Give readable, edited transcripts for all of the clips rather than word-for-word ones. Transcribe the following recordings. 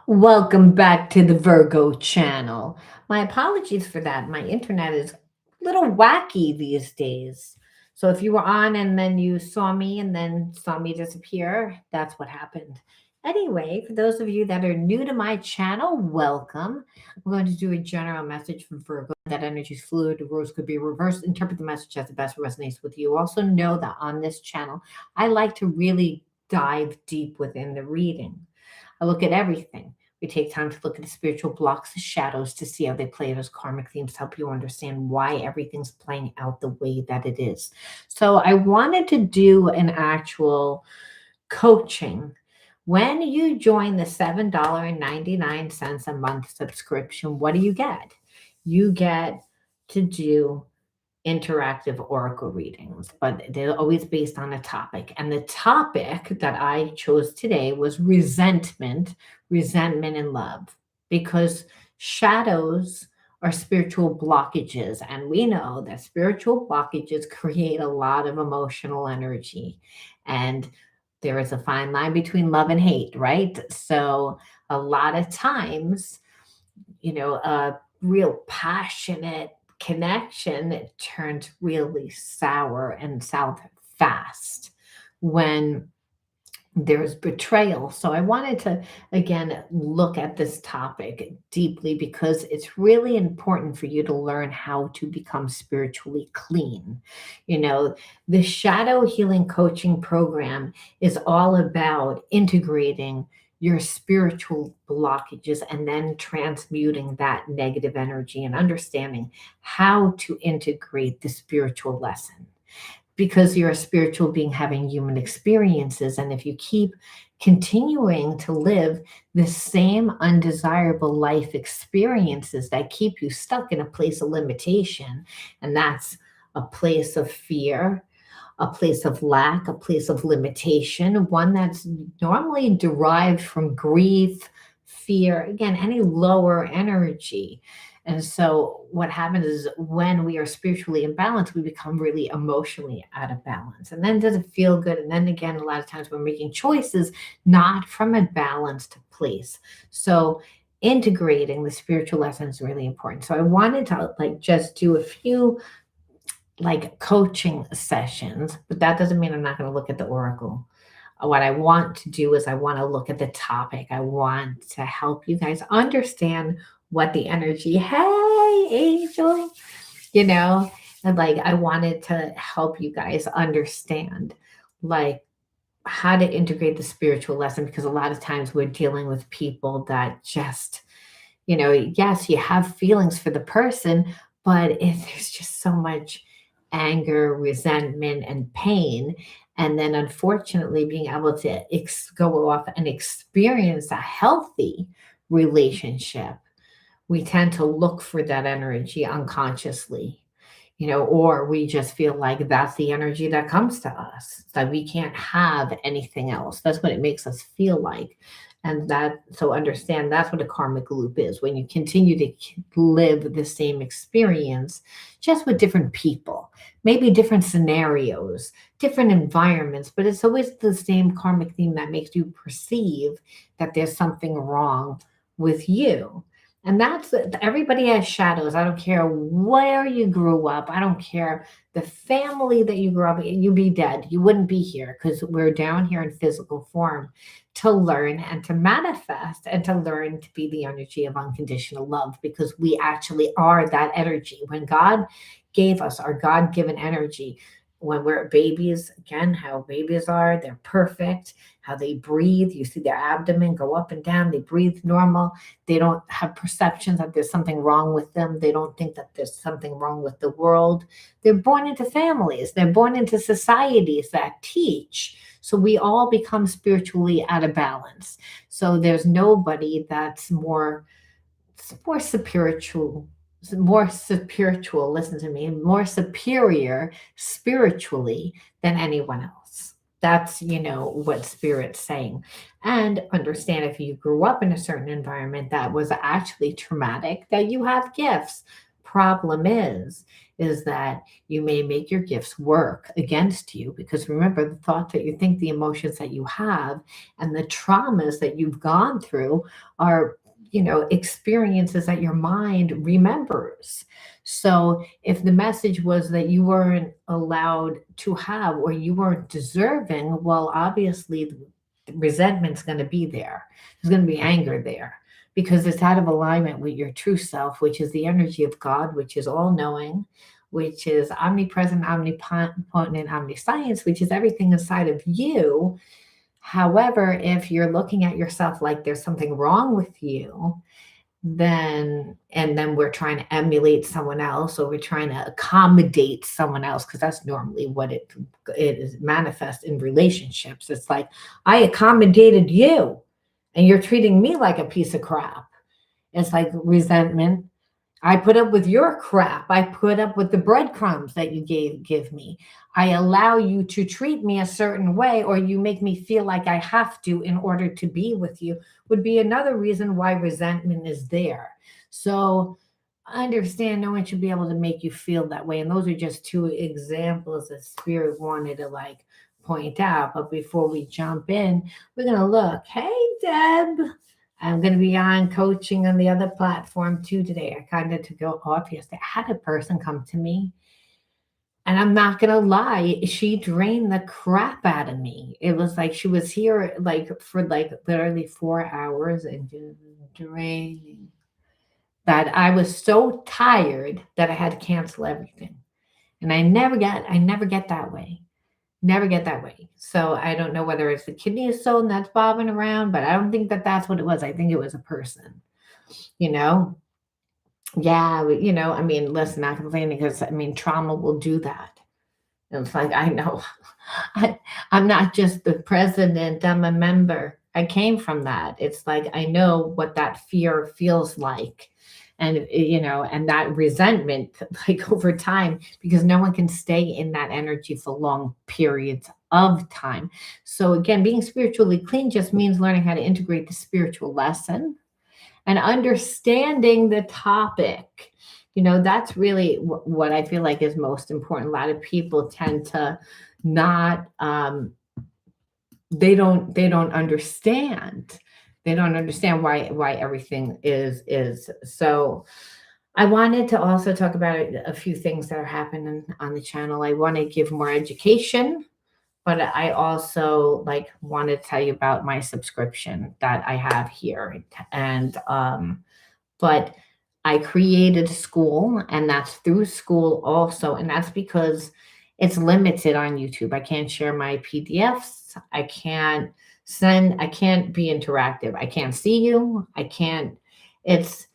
Welcome back to the Virgo Channel. My apologies for that. My internet is a little wacky these days. So if you were on and then you saw me and then saw me disappear, that's what happened. Anyway, for those of you that are new to my channel, welcome. I'm going to do a general message from Virgo that energy is fluid, the rules could be reversed. Interpret the message as the best resonates with you. Also, know that on this channel, I like to really dive deep within the reading. I look at everything. We take time to look at the spiritual blocks, the shadows, to see how they play out as karmic themes, to help you understand why everything's playing out the way that it is. So I wanted to do an actual coaching. When you join the $7.99 a month subscription, what do you get? You get to do interactive oracle readings, but they're always based on a topic. And the topic that I chose today was resentment, resentment and love, because shadows are spiritual blockages. And we know that spiritual blockages create a lot of emotional energy. And there is a fine line between love and hate, right? So a lot of times, a real passionate connection turns really sour and south fast when there's betrayal. So I wanted to again look at this topic deeply because it's really important for you to learn how to become spiritually clean. You know, the shadow healing coaching program is all about integrating your spiritual blockages and then transmuting that negative energy and understanding how to integrate the spiritual lesson, because you're a spiritual being having human experiences. And if you keep continuing to live the same undesirable life experiences that keep you stuck in a place of limitation, and that's a place of fear, a place of lack, a place of limitation, one that's normally derived from grief, fear, again, any lower energy. And so, what happens is when we are spiritually imbalanced, we become really emotionally out of balance. And then does it feel good? And then again, a lot of times we're making choices not from a balanced place. So, integrating the spiritual lesson is really important. So, I wanted to just do a few coaching sessions, but that doesn't mean I'm not going to look at the oracle. What I want to do is I want to look at the topic. I want to help you guys understand what the energy, hey, angel, you know, and I wanted to help you guys understand like how to integrate the spiritual lesson, because a lot of times we're dealing with people that just, yes, you have feelings for the person, but there's just so much anger, resentment, and pain. And then, unfortunately, being able to go off and experience a healthy relationship, we tend to look for that energy unconsciously, or we just feel like that's the energy that comes to us, that we can't have anything else. That's what it makes us feel like. And so understand that's what a karmic loop is, when you continue to live the same experience, just with different people, maybe different scenarios, different environments, but it's always the same karmic theme that makes you perceive that there's something wrong with you. And that's everybody has shadows. I don't care where you grew up. I don't care the family that you grew up in. You'd be dead. You wouldn't be here, because we're down here in physical form to learn and to manifest and to learn to be the energy of unconditional love, because we actually are that energy. When God gave us our God given energy, when we're babies, again, how babies are, they're perfect, how they breathe. You see their abdomen go up and down, they breathe normal. They don't have perceptions that there's something wrong with them. They don't think that there's something wrong with the world. They're born into families, they're born into societies that teach. So we all become spiritually out of balance. So there's nobody that's more spiritual, listen to me, more superior spiritually than anyone else. That's what spirit's saying. And understand, if you grew up in a certain environment that was actually traumatic, that you have gifts. Problem is is that you may make your gifts work against you, because remember, the thoughts that you think, the emotions that you have, and the traumas that you've gone through are, experiences that your mind remembers. So if the message was that you weren't allowed to have, or you weren't deserving, well, obviously resentment's going to be there. There's going to be anger there, because it's out of alignment with your true self, which is the energy of God, which is all knowing, which is omnipresent, omnipotent, omniscience, which is everything inside of you. However, if you're looking at yourself like there's something wrong with you, then we're trying to emulate someone else, or we're trying to accommodate someone else, because that's normally what it is manifest in relationships. It's like, I accommodated you and you're treating me like a piece of crap. It's like resentment. I put up with your crap. I put up with the breadcrumbs that you give me. I allow you to treat me a certain way, or you make me feel like I have to in order to be with you, would be another reason why resentment is there. So understand, no one should be able to make you feel that way. And those are just two examples that Spirit wanted to point out. But before we jump in, we're going to look. Hey, Deb. I'm going to be on coaching on the other platform too today. I kind of to go off yesterday. I had a person come to me, and I'm not going to lie, she drained the crap out of me. It was like she was here for literally 4 hours and just draining. That I was so tired that I had to cancel everything. And I never get that way. Never get that way. So I don't know whether it's the kidney stone that's bobbing around, but I don't think that that's what it was. I think it was a person, you know? Yeah, I mean, listen, not complaining, because I mean, trauma will do that. And it's like, I know I'm not just the president, I'm a member. I came from that. It's like, I know what that fear feels like. And, and that resentment, over time, because no one can stay in that energy for long periods of time. So, again, being spiritually clean just means learning how to integrate the spiritual lesson and understanding the topic. That's really what I feel like is most important. A lot of people tend to not, they don't understand. They don't understand why everything is so. I wanted to also talk about a few things that are happening on the channel. I want to give more education, but I also want to tell you about my subscription that I have here. And but I created a school, and that's through school also, and that's because it's limited on YouTube. I can't share my PDFs. I can't be interactive. I can't see you. I can't, it's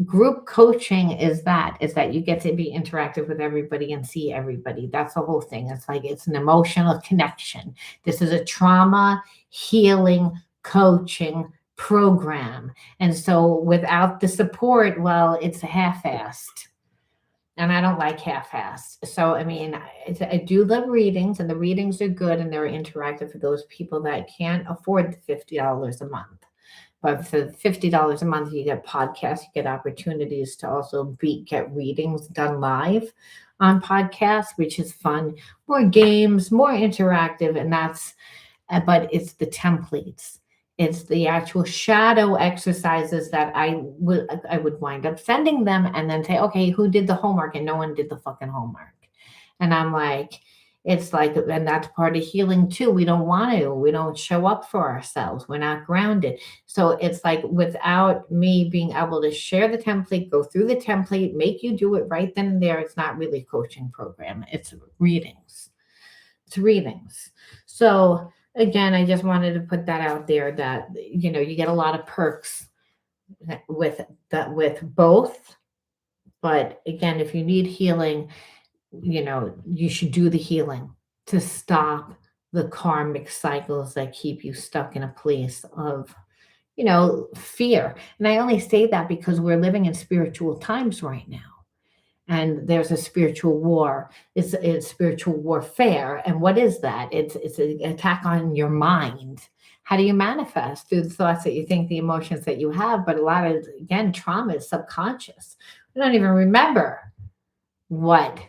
group coaching is that you get to be interactive with everybody and see everybody. That's the whole thing. It's an emotional connection. This is a trauma healing coaching program. And so without the support, well, it's half-assed. And I don't like half-assed. So, I mean, I do love readings, and the readings are good, and they're interactive for those people that can't afford the $50 a month. But for $50 a month, you get podcasts, you get opportunities to also get readings done live on podcasts, which is fun. More games, more interactive, and but it's the templates. It's the actual shadow exercises that I would wind up sending them, and then say, okay, who did the homework? And no one did the fucking homework. And I'm like, and that's part of healing too. We don't show up for ourselves. We're not grounded. So it's like, without me being able to share the template, go through the template, make you do it right then and there, it's not really a coaching program. It's readings. So again, I just wanted to put that out there, that, you get a lot of perks with both. But again, if you need healing, you should do the healing to stop the karmic cycles that keep you stuck in a place of, fear. And I only say that because we're living in spiritual times right now. And there's a spiritual war. It's spiritual warfare. And what is that? It's an attack on your mind. How do you manifest? Through the thoughts that you think, the emotions that you have. But a lot of, again, trauma is subconscious. We don't even remember what,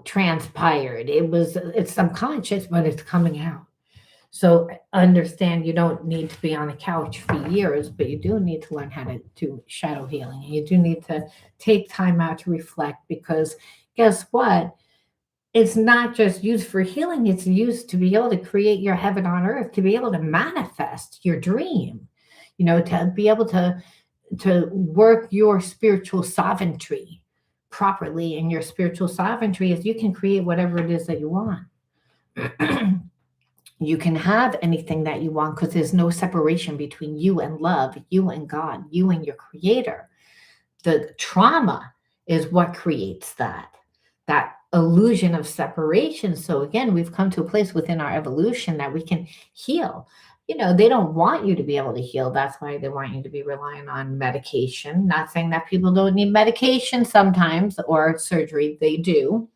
transpired. It's subconscious, but it's coming out. So understand you don't need to be on the couch for years, but you do need to learn how to do shadow healing. And you do need to take time out to reflect, because guess what? It's not just used for healing, it's used to be able to create your heaven on earth, to be able to manifest your dream, to be able to work your spiritual sovereignty properly. And your spiritual sovereignty is you can create whatever it is that you want. You can have anything that you want, because there's no separation between you and love, you and God, you and your creator. The trauma is what creates that illusion of separation. So again, we've come to a place within our evolution that we can heal. They don't want you to be able to heal. That's why they want you to be relying on medication. Not saying that people don't need medication sometimes, or surgery. They do,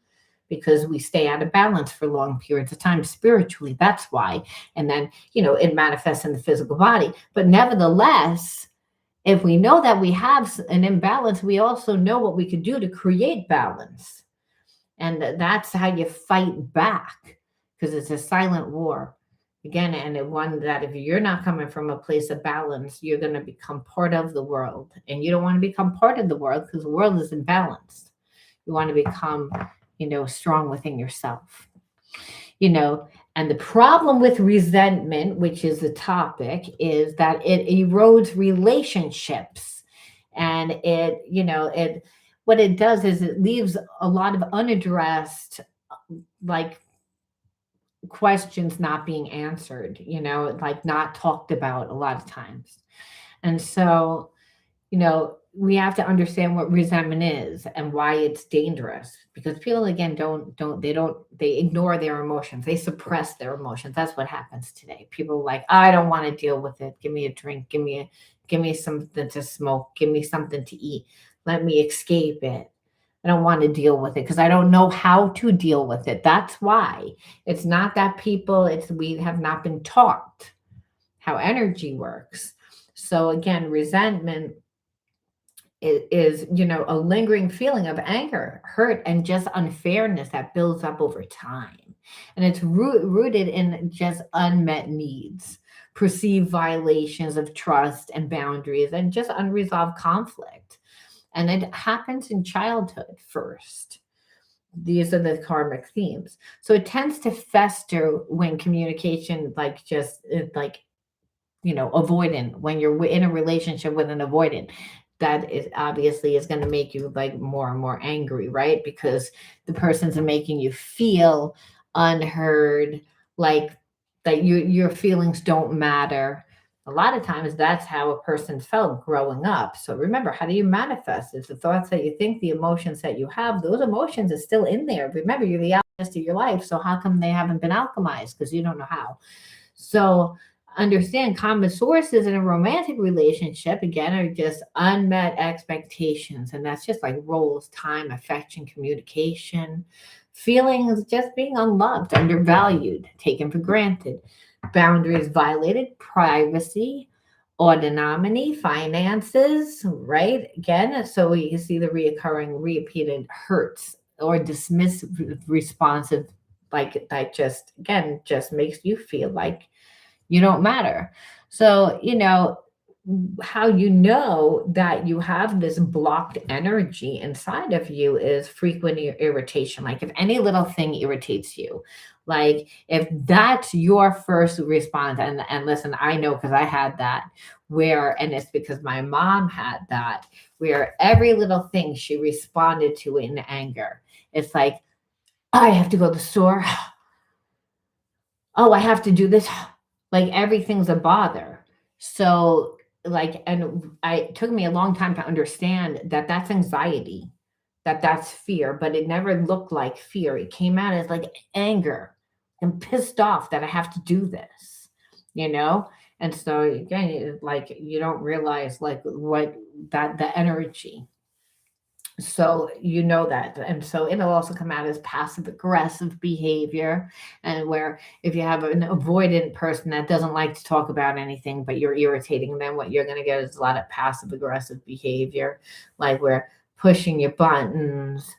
because we stay out of balance for long periods of time spiritually. That's why. And then, it manifests in the physical body. But nevertheless, if we know that we have an imbalance, we also know what we could do to create balance. And that's how you fight back, because it's a silent war. Again, and one that if you're not coming from a place of balance, you're going to become part of the world. And you don't want to become part of the world, because the world is imbalanced. You want to become, strong within yourself. And the problem with resentment, which is the topic, is that it erodes relationships. And it what it does is it leaves a lot of unaddressed, like, questions not being answered, like not talked about a lot of times. And so, we have to understand what resentment is and why it's dangerous, because people, again, they ignore their emotions. They suppress their emotions. That's what happens today. People are like, I don't want to deal with it. Give me a drink. Give me something to smoke. Give me something to eat. Let me escape it. I don't want to deal with it because I don't know how to deal with it. That's why. It's not that we have not been taught how energy works. So again, resentment is a lingering feeling of anger, hurt, and just unfairness that builds up over time. And it's rooted in just unmet needs, perceived violations of trust and boundaries, and just unresolved conflict. And it happens in childhood first. These are the karmic themes. So it tends to fester when communication, avoidant, when you're in a relationship with an avoidant. That is obviously is going to make you like more and more angry, right? Because the person's making you feel unheard, like that your feelings don't matter. A lot of times that's how a person felt growing up. So remember, how do you manifest? It's the thoughts that you think, the emotions that you have, those emotions are still in there. Remember, you're the alchemist of your life. So how come they haven't been alchemized? Because you don't know how. So understand, common sources in a romantic relationship, again, are just unmet expectations. And that's just like roles, time, affection, communication, feelings, just being unloved, undervalued, taken for granted, boundaries violated, privacy, autonomy, finances, right? Again, so you see the repeated hurts or dismissive responsive, like that just makes you feel like you don't matter. So, how you know that you have this blocked energy inside of you is frequent irritation. Like if any little thing irritates you, like if that's your first response, and listen, I know because I had that, and it's because my mom had that, where every little thing she responded to in anger. It's like, I have to go to the store. Oh, I have to do this. Like everything's a bother. So and it took me a long time to understand that that's anxiety, that's fear, but it never looked like fear. It came out as like anger. I'm pissed off that I have to do this, you know? And so again, like you don't realize like what that the energy. So you know that. And so it'll also come out as passive aggressive behavior. And where if you have an avoidant person that doesn't like to talk about anything, but you're irritating them, what you're going to get is a lot of passive aggressive behavior, like we're pushing your buttons,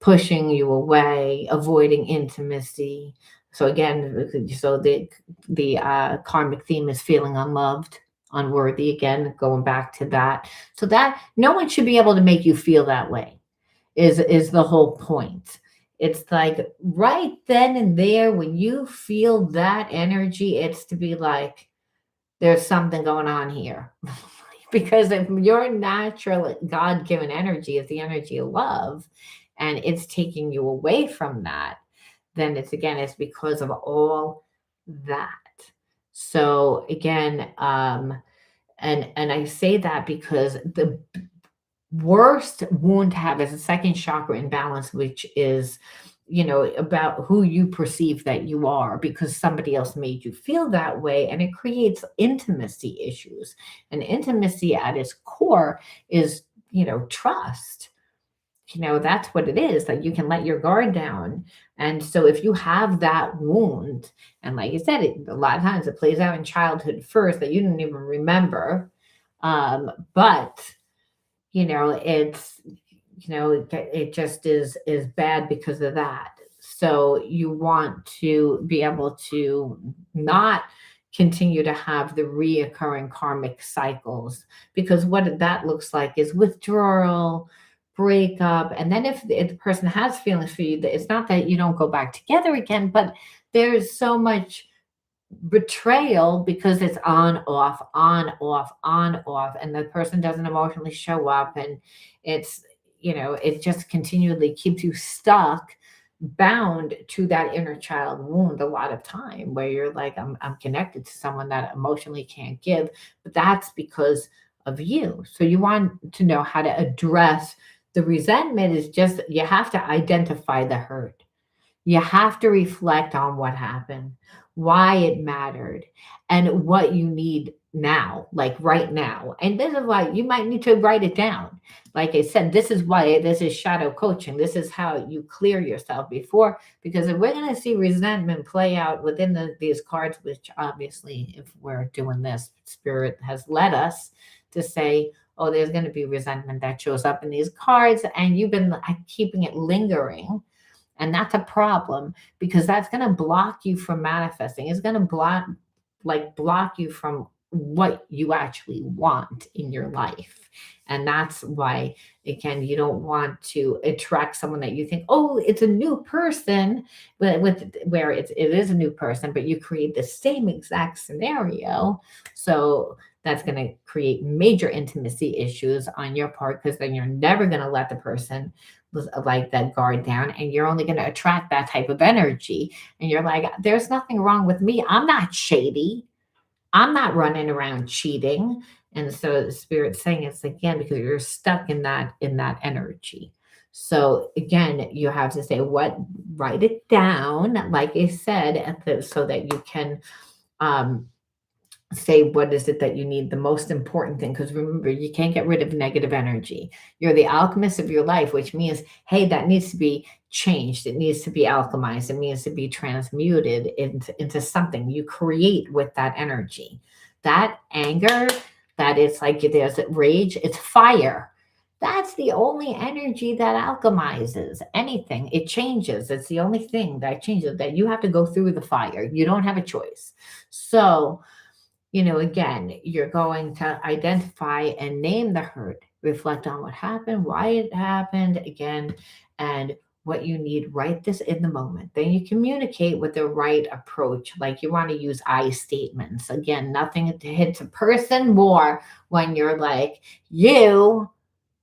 pushing you away, avoiding intimacy. So again, so the karmic theme is feeling unloved, unworthy. Again, going back to that. So that no one should be able to make you feel that way. Is the whole point. It's like right then and there when you feel that energy, it's to be like there's something going on here. Because if your natural God given energy is the energy of love and it's taking you away from that, then it's again, it's because of all that. So again, and I say that because the worst wound to have is a second chakra imbalance, which is, about who you perceive that you are because somebody else made you feel that way. And it creates intimacy issues. And intimacy at its core is, trust. That's what it is, that you can let your guard down. And so if you have that wound, and like you said, a lot of times it plays out in childhood first that you didn't even remember. But it's it just is bad because of that. So you want to be able to not continue to have the reoccurring karmic cycles, because what that looks like is withdrawal, breakup. And then if the person has feelings for you, it's not that you don't go back together again, but there's so much betrayal because it's on off, on off, on off, and the person doesn't emotionally show up, and it's it just continually keeps you stuck, bound to that inner child wound a lot of time, where you're like, I'm connected to someone that emotionally can't give, but that's because of you. So you want to know how to address the resentment. Is just, you have to identify the hurt. You have to reflect on what happened, why it mattered, and what you need now, like right now. And this is why you might need to write it down. Like I said, this is why this is shadow coaching. This is how you clear yourself before, because if we're going to see resentment play out within these cards, which obviously, if we're doing this, Spirit has led us to say, oh, there's going to be resentment that shows up in these cards, and you've been keeping it lingering, and that's a problem, because that's going to block you from manifesting. It's going to block you from what you actually want in your life. And that's why, again, you don't want to attract someone that you think, oh, it's a new person, but with where it is a new person, but you create the same exact scenario. So that's going to create major intimacy issues on your part, because then you're never going to let the person like that guard down, and you're only going to attract that type of energy. And you're like, there's nothing wrong with me. I'm not shady. I'm not running around cheating. And so the Spirit's saying it's again because you're stuck in that energy. So again, you have to say what, write it down, like I said, so that you can um, say what is it that you need, the most important thing, because remember, you can't get rid of negative energy. You're the alchemist of your life, which means, hey, that needs to be changed, it needs to be alchemized, it needs to be transmuted into something you create with that energy. That anger, that it's like there's rage, it's fire. That's the only energy that alchemizes anything. It changes. It's the only thing that changes, that you have to go through the fire. You don't have a choice. So again, you're going to identify and name the hurt, reflect on what happened, why it happened, again, and what you need right this in the moment. Then you communicate with the right approach. Like, you want to use I statements. Again, nothing hits a person more when you're like, you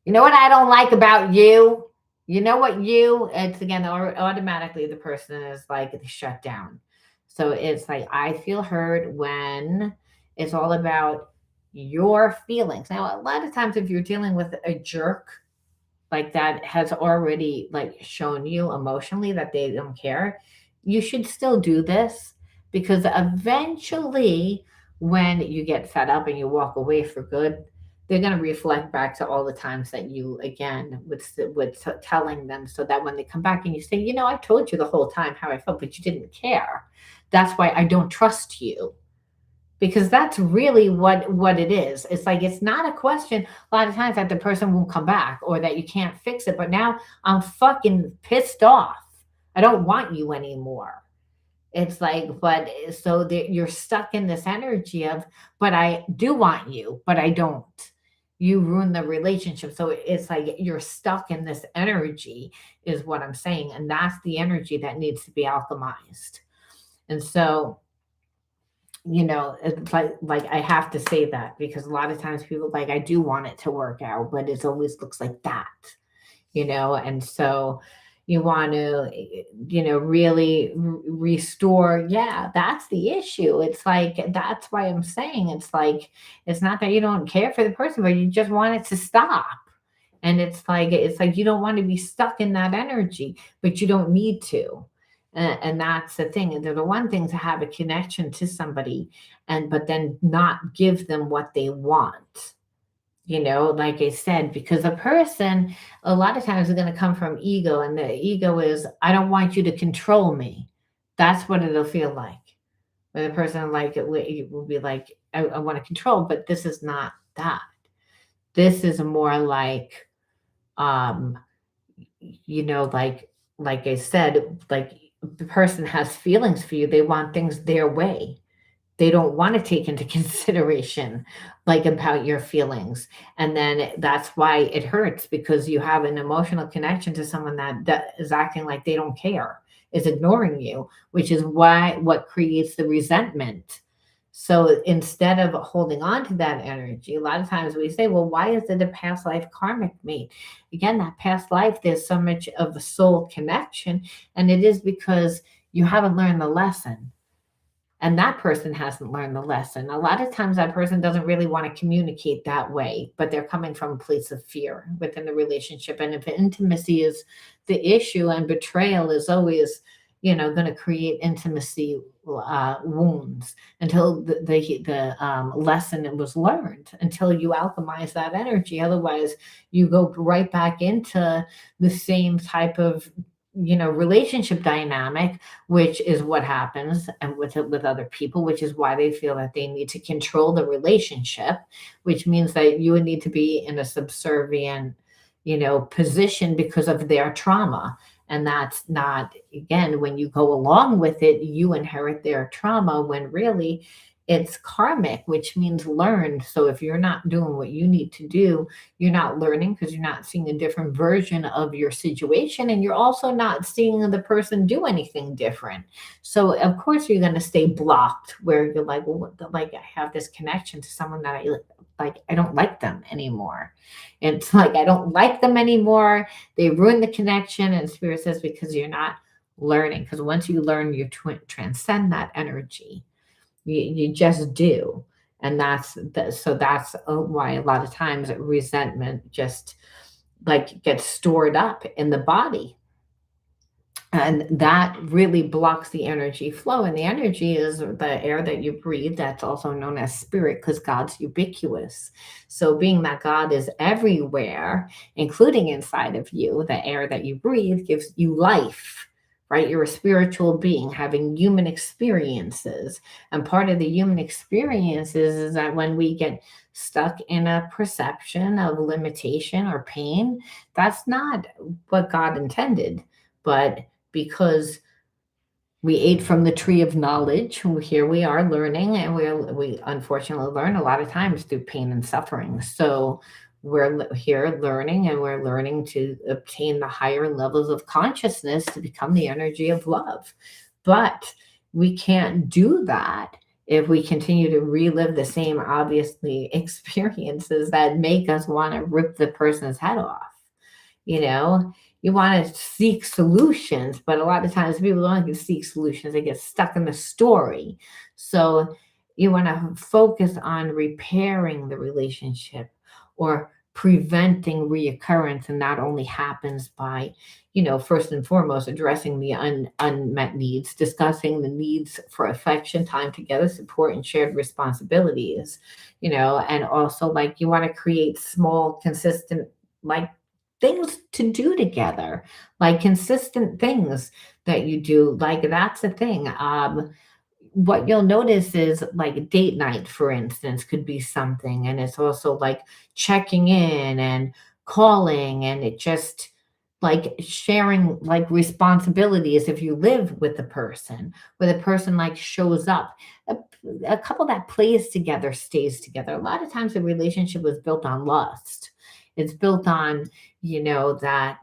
know what I don't like about you? You know what it's again, automatically the person is like shut down. So it's like, I feel hurt when it's all about your feelings. Now, a lot of times if you're dealing with a jerk like that has already like shown you emotionally that they don't care, you should still do this, because eventually when you get fed up and you walk away for good, they're going to reflect back to all the times that you again with telling them, so that when they come back and you say, I told you the whole time how I felt, but you didn't care. That's why I don't trust you. because that's really what it is. It's like it's not a question a lot of times that the person won't come back or that you can't fix it, but now I'm fucking pissed off. I don't want you anymore. It's like, but so that you're stuck in this energy of, but I do want you, but I don't. You ruin the relationship. So it's like you're stuck in this energy, is what I'm saying. And that's the energy that needs to be alchemized. And so, it's like I have to say that because a lot of times people like, I do want it to work out, but it always looks like that, and so you want to really restore. Yeah, that's the issue. It's like that's why I'm saying it's like it's not that you don't care for the person, but you just want it to stop. And it's like you don't want to be stuck in that energy, but you don't need to. And that's the thing. And the one thing to have a connection to somebody, and but then not give them what they want, like I said, because a person a lot of times is going to come from ego, and the ego is, I don't want you to control me. That's what it'll feel like. Where the person like it will be like, I want to control, but this is not that. This is more like, um, like I said, like the person has feelings for you. They want things their way. They don't want to take into consideration like about your feelings. And then that's why it hurts, because you have an emotional connection to someone that is acting like they don't care, is ignoring you, which is what creates the resentment. So instead of holding on to that energy, a lot of times we say, well, why is it a past life karmic mate? Again, that past life, there's so much of a soul connection, and it is because you haven't learned the lesson, and that person hasn't learned the lesson. A lot of times that person doesn't really want to communicate that way, but they're coming from a place of fear within the relationship. And if intimacy is the issue, and betrayal is always, going to create intimacy wounds until the lesson was learned, until you alchemize that energy. Otherwise, you go right back into the same type of relationship dynamic, which is what happens and with other people, which is why they feel that they need to control the relationship, which means that you would need to be in a subservient position because of their trauma. And that's not, again, when you go along with it, you inherit their trauma, when really it's karmic, which means learned. So if you're not doing what you need to do, you're not learning, because you're not seeing a different version of your situation, and you're also not seeing the person do anything different. So of course you're going to stay blocked, where you're like, well, like I have this connection to someone that I don't like them anymore. It's like I don't like them anymore. They ruin the connection, and spirit says because you're not learning. Because once you learn, you transcend that energy. You just do. And that's why a lot of times resentment just like gets stored up in the body, and that really blocks the energy flow. And the energy is the air that you breathe. That's also known as spirit, because God's ubiquitous. So being that God is everywhere, including inside of you, the air that you breathe gives you life, right? You're a spiritual being having human experiences. And part of the human experiences is that when we get stuck in a perception of limitation or pain, that's not what God intended. But because we ate from the tree of knowledge, here we are learning, and we unfortunately learn a lot of times through pain and suffering. So we're here learning, and we're learning to obtain the higher levels of consciousness to become the energy of love. But we can't do that if we continue to relive the same, obviously, experiences that make us want to rip the person's head off. you know you want to seek solutions, but a lot of times people don't seek solutions. They get stuck in the story. So you want to focus on repairing the relationship, or preventing reoccurrence. And that only happens by, first and foremost, addressing the unmet needs, discussing the needs for affection, time together, support, and shared responsibilities. And also, like, you want to create small, consistent, like, things to do together, like consistent things that you do. Like, that's a thing. what you'll notice is like date night, for instance, could be something. And it's also like checking in and calling, and it just like sharing like responsibilities if you live with the person, where the person like shows up. A, a couple that plays together stays together. A lot of times the relationship was built on lust. It's built on, that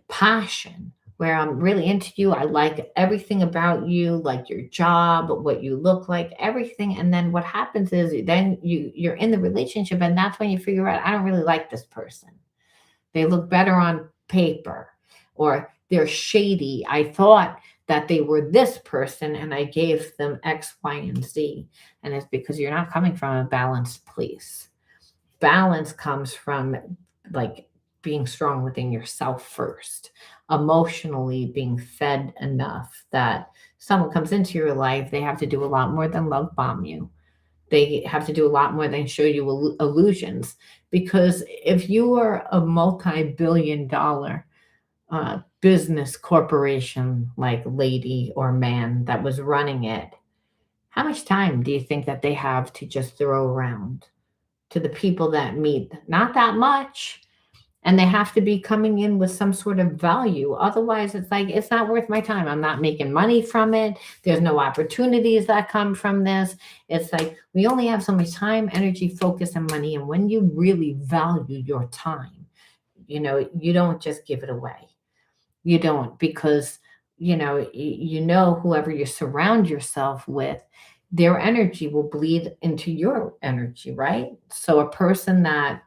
passion where I'm really into you. I like everything about you, like your job, what you look like, everything. And then what happens is then you're in the relationship, and that's when you figure out I don't really like this person. They look better on paper, or they're shady. I thought that they were this person and I gave them X, Y, and Z. And it's because you're not coming from a balanced place. Balance comes from like being strong within yourself first, emotionally being fed enough that someone comes into your life, they have to do a lot more than love bomb you. They have to do a lot more than show you illusions. Because if you are a multi-billion dollar business corporation, like lady or man that was running it, how much time do you think that they have to just throw around to the people that meet? Not that much. And they have to be coming in with some sort of value. Otherwise, it's like, it's not worth my time. I'm not making money from it. There's no opportunities that come from this. It's like, we only have so much time, energy, focus, and money. And when you really value your time, you don't just give it away. You don't, because, whoever you surround yourself with, their energy will bleed into your energy, right? So a person that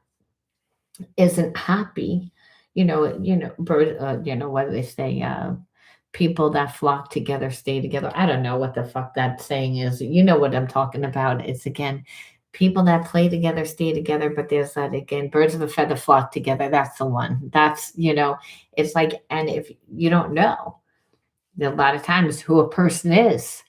isn't happy, what do they say? People that flock together stay together. I don't know what the fuck that saying is. You know what I'm talking about. It's again, people that play together stay together, but there's that again, birds of a feather flock together. That's the one. It's like, and if you don't know, a lot of times who a person is,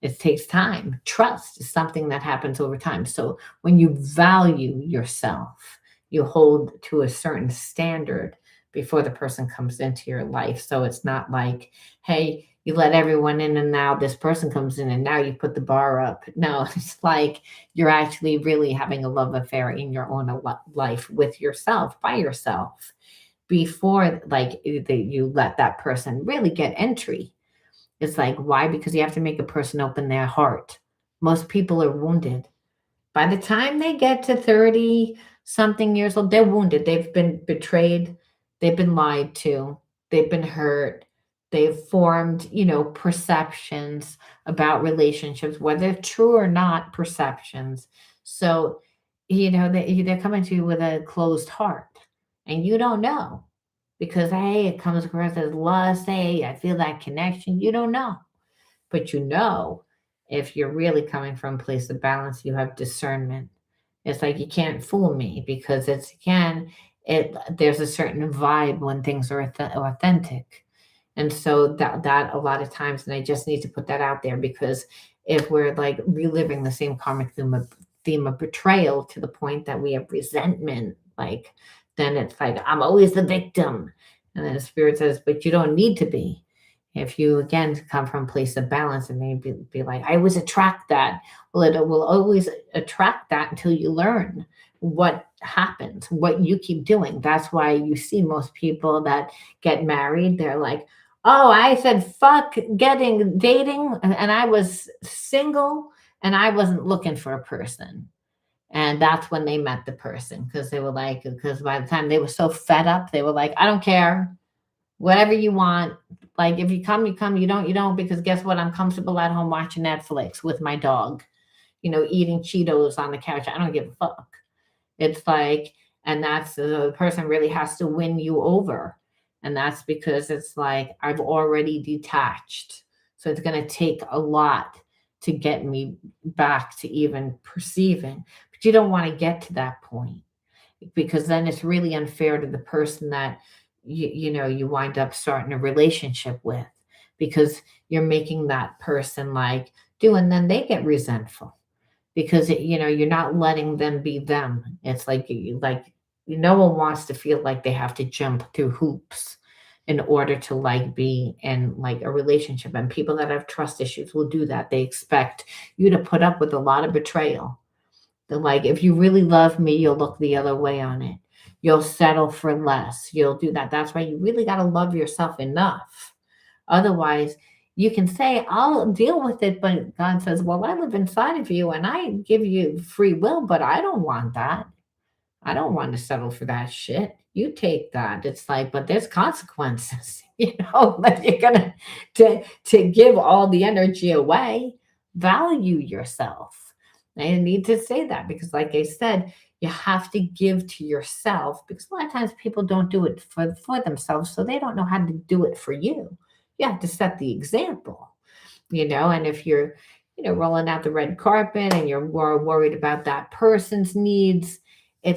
it takes time. Trust is something that happens over time. So when you value yourself, you hold to a certain standard before the person comes into your life. So it's not like, hey, you let everyone in and now this person comes in and now you put the bar up. No, it's like you're actually really having a love affair in your own life with yourself, by yourself, before like you let that person really get entry. It's like, why? Because you have to make a person open their heart. Most people are wounded. By the time they get to 30 something years old, they're wounded. They've been betrayed. They've been lied to. They've been hurt. They've formed, perceptions about relationships, whether true or not perceptions. So, they're coming to you with a closed heart, and you don't know because, hey, it comes across as lust. Hey, I feel that connection. You don't know, but if you're really coming from a place of balance, you have discernment. It's like you can't fool me because it's again, it there's a certain vibe when things are authentic. And so that a lot of times, and I just need to put that out there because if we're like reliving the same karmic theme of betrayal to the point that we have resentment, like then it's like I'm always the victim. And then the spirit says, but you don't need to be. If you again come from a place of balance and maybe be like, I always attract that. Well, it will always attract that until you learn what happens, what you keep doing. That's why you see most people that get married, they're like, oh, I said fuck getting dating, and I was single and I wasn't looking for a person. And that's when they met the person because they were like, because by the time they were so fed up, they were like, I don't care, whatever you want. Like if you come, you come. You don't. Because guess what? I'm comfortable at home watching Netflix with my dog. Eating Cheetos on the couch. I don't give a fuck. It's like, and that's the person really has to win you over, and that's because it's like I've already detached. So it's going to take a lot to get me back to even perceiving. But you don't want to get to that point because then it's really unfair to the person that you wind up starting a relationship with because you're making that person like do, and then they get resentful because you're not letting them be them. It's like no one wants to feel like they have to jump through hoops in order to like be in like a relationship. And people that have trust issues will do that. They expect you to put up with a lot of betrayal. They're like, if you really love me, you'll look the other way on it. You'll settle for less. You'll do that. That's why you really got to love yourself enough. Otherwise, you can say, I'll deal with it. But God says, well, I live inside of you and I give you free will, but I don't want that. I don't want to settle for that shit. You take that. It's like, but there's consequences, that you're gonna to give all the energy away. Value yourself. I need to say that because, like I said, you have to give to yourself because a lot of times people don't do it for themselves, so they don't know how to do it for you. You have to set the example, and if you're, rolling out the red carpet and you're more worried about that person's needs, you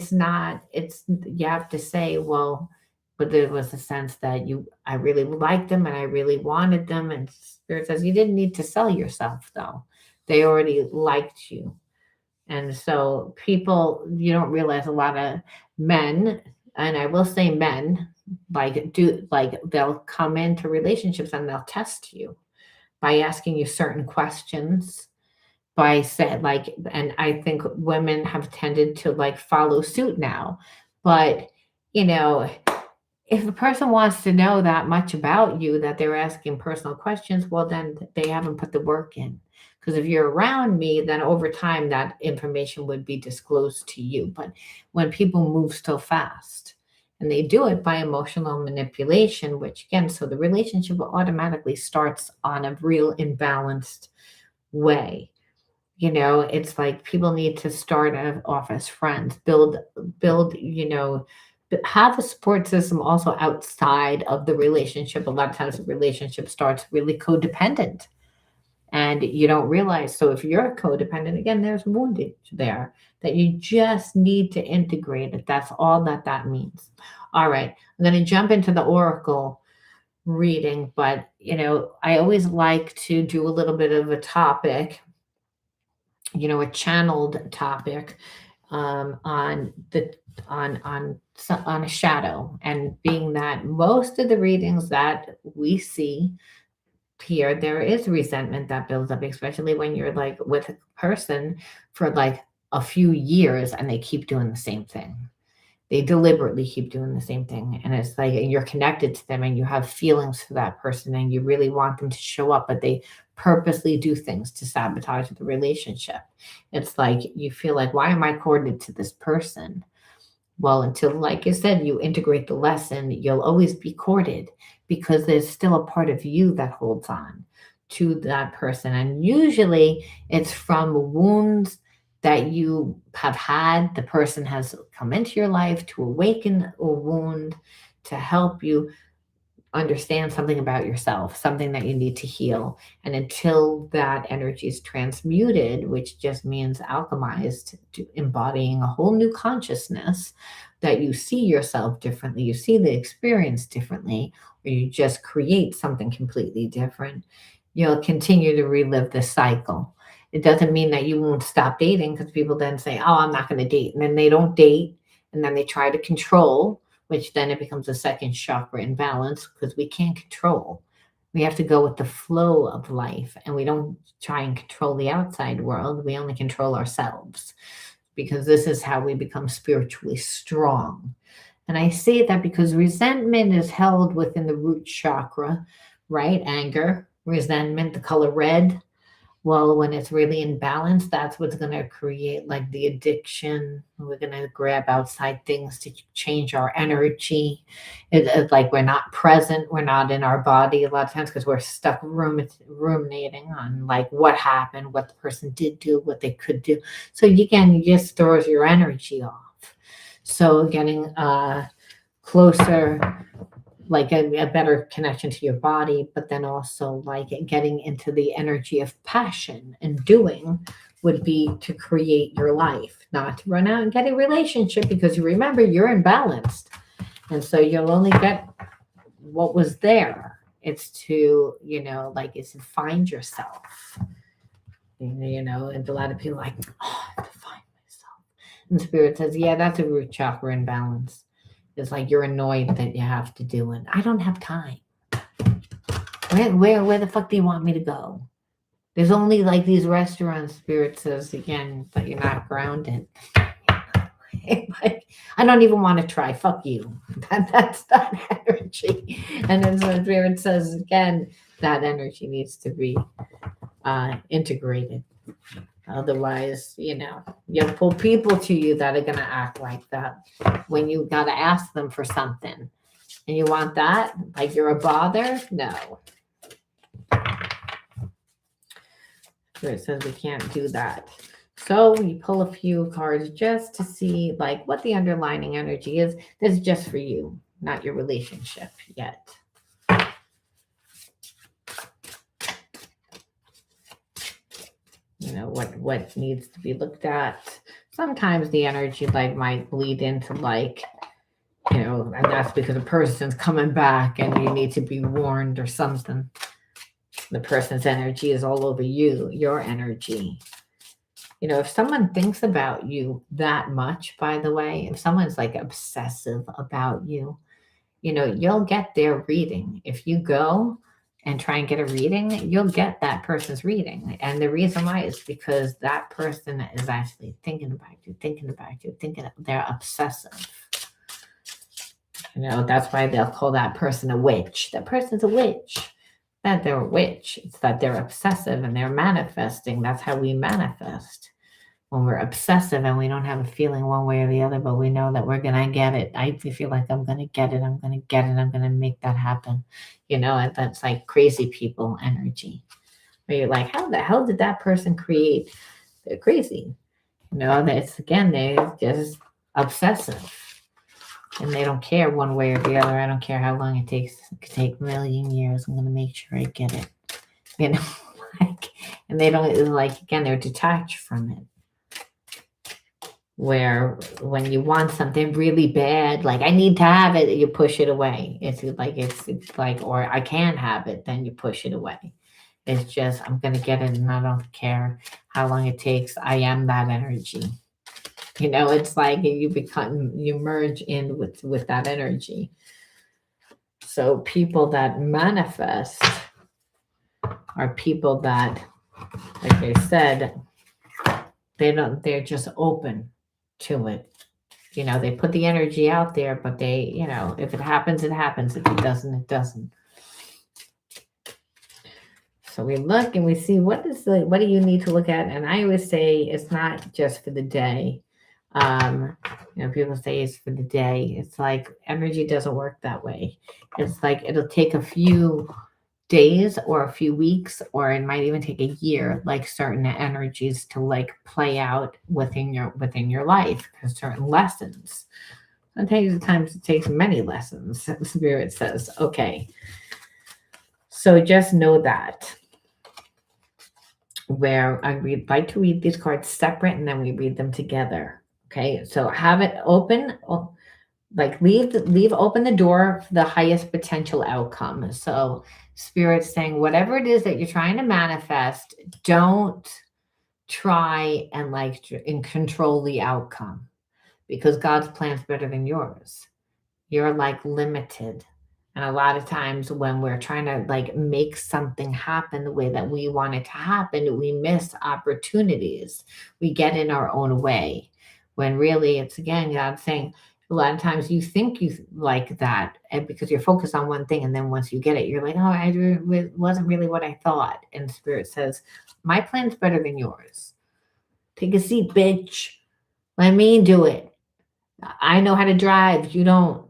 have to say, well, but there was a sense that I really liked them and I really wanted them. And Spirit says you didn't need to sell yourself though. They already liked you. And so people, you don't realize a lot of men, and I will say men, they'll come into relationships and they'll test you by asking you certain questions by said like and I think women have tended to like follow suit now. But you know if a person wants to know that much about you that they're asking personal questions, well then they haven't put the work in. Because if you're around me, then over time that information would be disclosed to you. But when people move so fast and they do it by emotional manipulation, which again, so the relationship automatically starts on a real imbalanced way. It's like people need to start off as friends, build, have a support system also outside of the relationship. A lot of times the relationship starts really codependent and you don't realize. So if you're codependent, again, there's woundage there that you just need to integrate it. That's all that means. All right. I'm going to jump into the Oracle reading, but I always like to do a little bit of a topic, a channeled topic on the on a shadow, and being that most of the readings that we see here, there is resentment that builds up, especially when you're like with a person for like a few years and they keep doing the same thing. They deliberately keep doing the same thing. And it's like you're connected to them and you have feelings for that person and you really want them to show up, but they purposely do things to sabotage the relationship. It's like you feel like, why am I corded to this person? Well, until, like I said, you integrate the lesson, you'll always be courted because there's still a part of you that holds on to that person. And usually it's from wounds that you have had. The person has come into your life to awaken a wound, to help you understand something about yourself, something that you need to heal. And until that energy is transmuted, which just means alchemized, to embodying a whole new consciousness, that you see yourself differently, you see the experience differently, or you just create something completely different, you'll continue to relive the cycle. It doesn't mean that you won't stop dating, because people then say, oh, I'm not going to date. And then they don't date. And then they try to control, which then it becomes a second chakra imbalance because we can't control. We have to go with the flow of life, and we don't try and control the outside world. We only control ourselves, because this is how we become spiritually strong. And I say that because resentment is held within the root chakra, right? Anger, resentment, the color red. Well, when it's really in balance, that's what's going to create like the addiction. We're going to grab outside things to change our energy. It's like we're not present. We're not in our body a lot of times because we're stuck ruminating on like what happened, what the person did do, what they could do. So again, it just throws your energy off. So getting closer, like a better connection to your body, but then also like getting into the energy of passion and doing would be to create your life, not to run out and get a relationship, because you remember you're imbalanced. And so you'll only get what was there. It's to, it's to find yourself, and a lot of people are like, oh, I have to find myself. And Spirit says, yeah, that's a root chakra imbalance. It's like you're annoyed that you have to do it. I don't have time. Where the fuck do you want me to go? There's only like these restaurants, Spirit says again, that you're not grounded. Like, I don't even want to try. Fuck you. That's that energy. And then so Spirit says again, that energy needs to be integrated. Otherwise, you'll pull people to you that are going to act like that when you got to ask them for something. And you want that? Like you're a bother? No. So it says we can't do that. So we pull a few cards just to see like what the underlying energy is. This is just for you, not your relationship yet. What needs to be looked at. Sometimes the energy like might bleed into like, and that's because a person's coming back and you need to be warned or something. The person's energy is all over you, your energy. If someone thinks about you that much, by the way, if someone's like obsessive about you, you'll get their reading. If you go and try and get a reading, you'll get that person's reading. And the reason why is because that person is actually thinking about you, they're obsessive. That's why they'll call that person a witch. That person's a witch. That they're a witch. It's that they're obsessive and they're manifesting. That's how we manifest. When we're obsessive and we don't have a feeling one way or the other, but we know that we're going to get it. I feel like I'm going to get it. I'm going to get it. I'm going to make that happen. That's like crazy people energy. Where you're like, how the hell did that person create? They're crazy. That's again, they're just obsessive. And they don't care one way or the other. I don't care how long it takes. It could take a million years. I'm going to make sure I get it. And they don't, like, again, they're detached from it. Where when you want something really bad, like I need to have it, you push it away. It's like, or I can't have it, then you push it away. It's just, I'm going to get it and I don't care how long it takes. I am that energy. It's like you merge in with that energy. So people that manifest are people that, like I said, they're just open to it. They put the energy out there, but they, if it happens, it happens. If it doesn't, it doesn't. So we look and we see what do you need to look at? And I always say it's not just for the day. People say it's for the day. It's like energy doesn't work that way. It's like it'll take a few days or a few weeks, or it might even take a year, like certain energies to like play out within your life, because certain lessons. Sometimes it takes many lessons. Spirit says, okay. So just know that. Where we'd like to read these cards separate and then we read them together. Okay, so have it open, like leave open the door for the highest potential outcome. So Spirit's saying whatever it is that you're trying to manifest, don't try and control the outcome, because God's plan's better than yours. You're like limited. And a lot of times when we're trying to like make something happen the way that we want it to happen, we miss opportunities. We get in our own way. When really it's, again, God saying, a lot of times you think you like that, and because you're focused on one thing, and then once you get it, you're like, oh, it wasn't really what I thought. And Spirit says, my plan's better than yours. Take a seat, bitch. Let me do it. I know how to drive. You don't.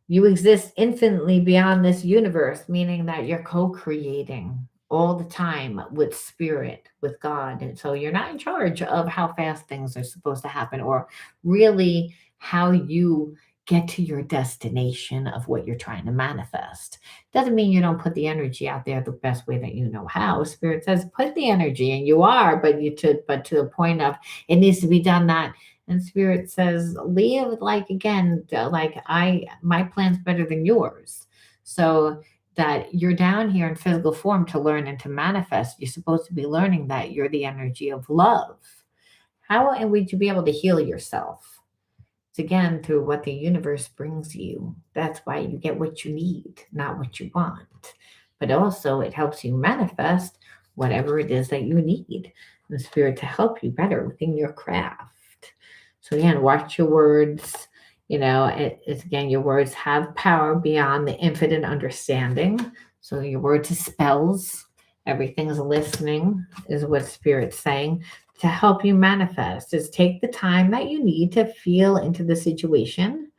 You exist infinitely beyond this universe, meaning that you're co-creating all the time with Spirit, with God. And so you're not in charge of how fast things are supposed to happen, or really how you get to your destination of what you're trying to manifest. Doesn't mean you don't put the energy out there the best way that you know how. Spirit says put the energy, and you are, but to the point of it needs to be done that. And Spirit says, leave, like, again, like my plan's better than yours. So that you're down here in physical form to learn and to manifest. You're supposed to be learning that you're the energy of love. How would you be able to heal yourself? It's again through what the universe brings you. That's why you get what you need, not what you want. But also, it helps you manifest whatever it is that you need in the spirit to help you better within your craft. So, again, watch your words. It's again, your words have power beyond the infinite understanding. So, your words are spells. Everything's listening, is what Spirit's saying to help you manifest. Is take the time that you need to feel into the situation.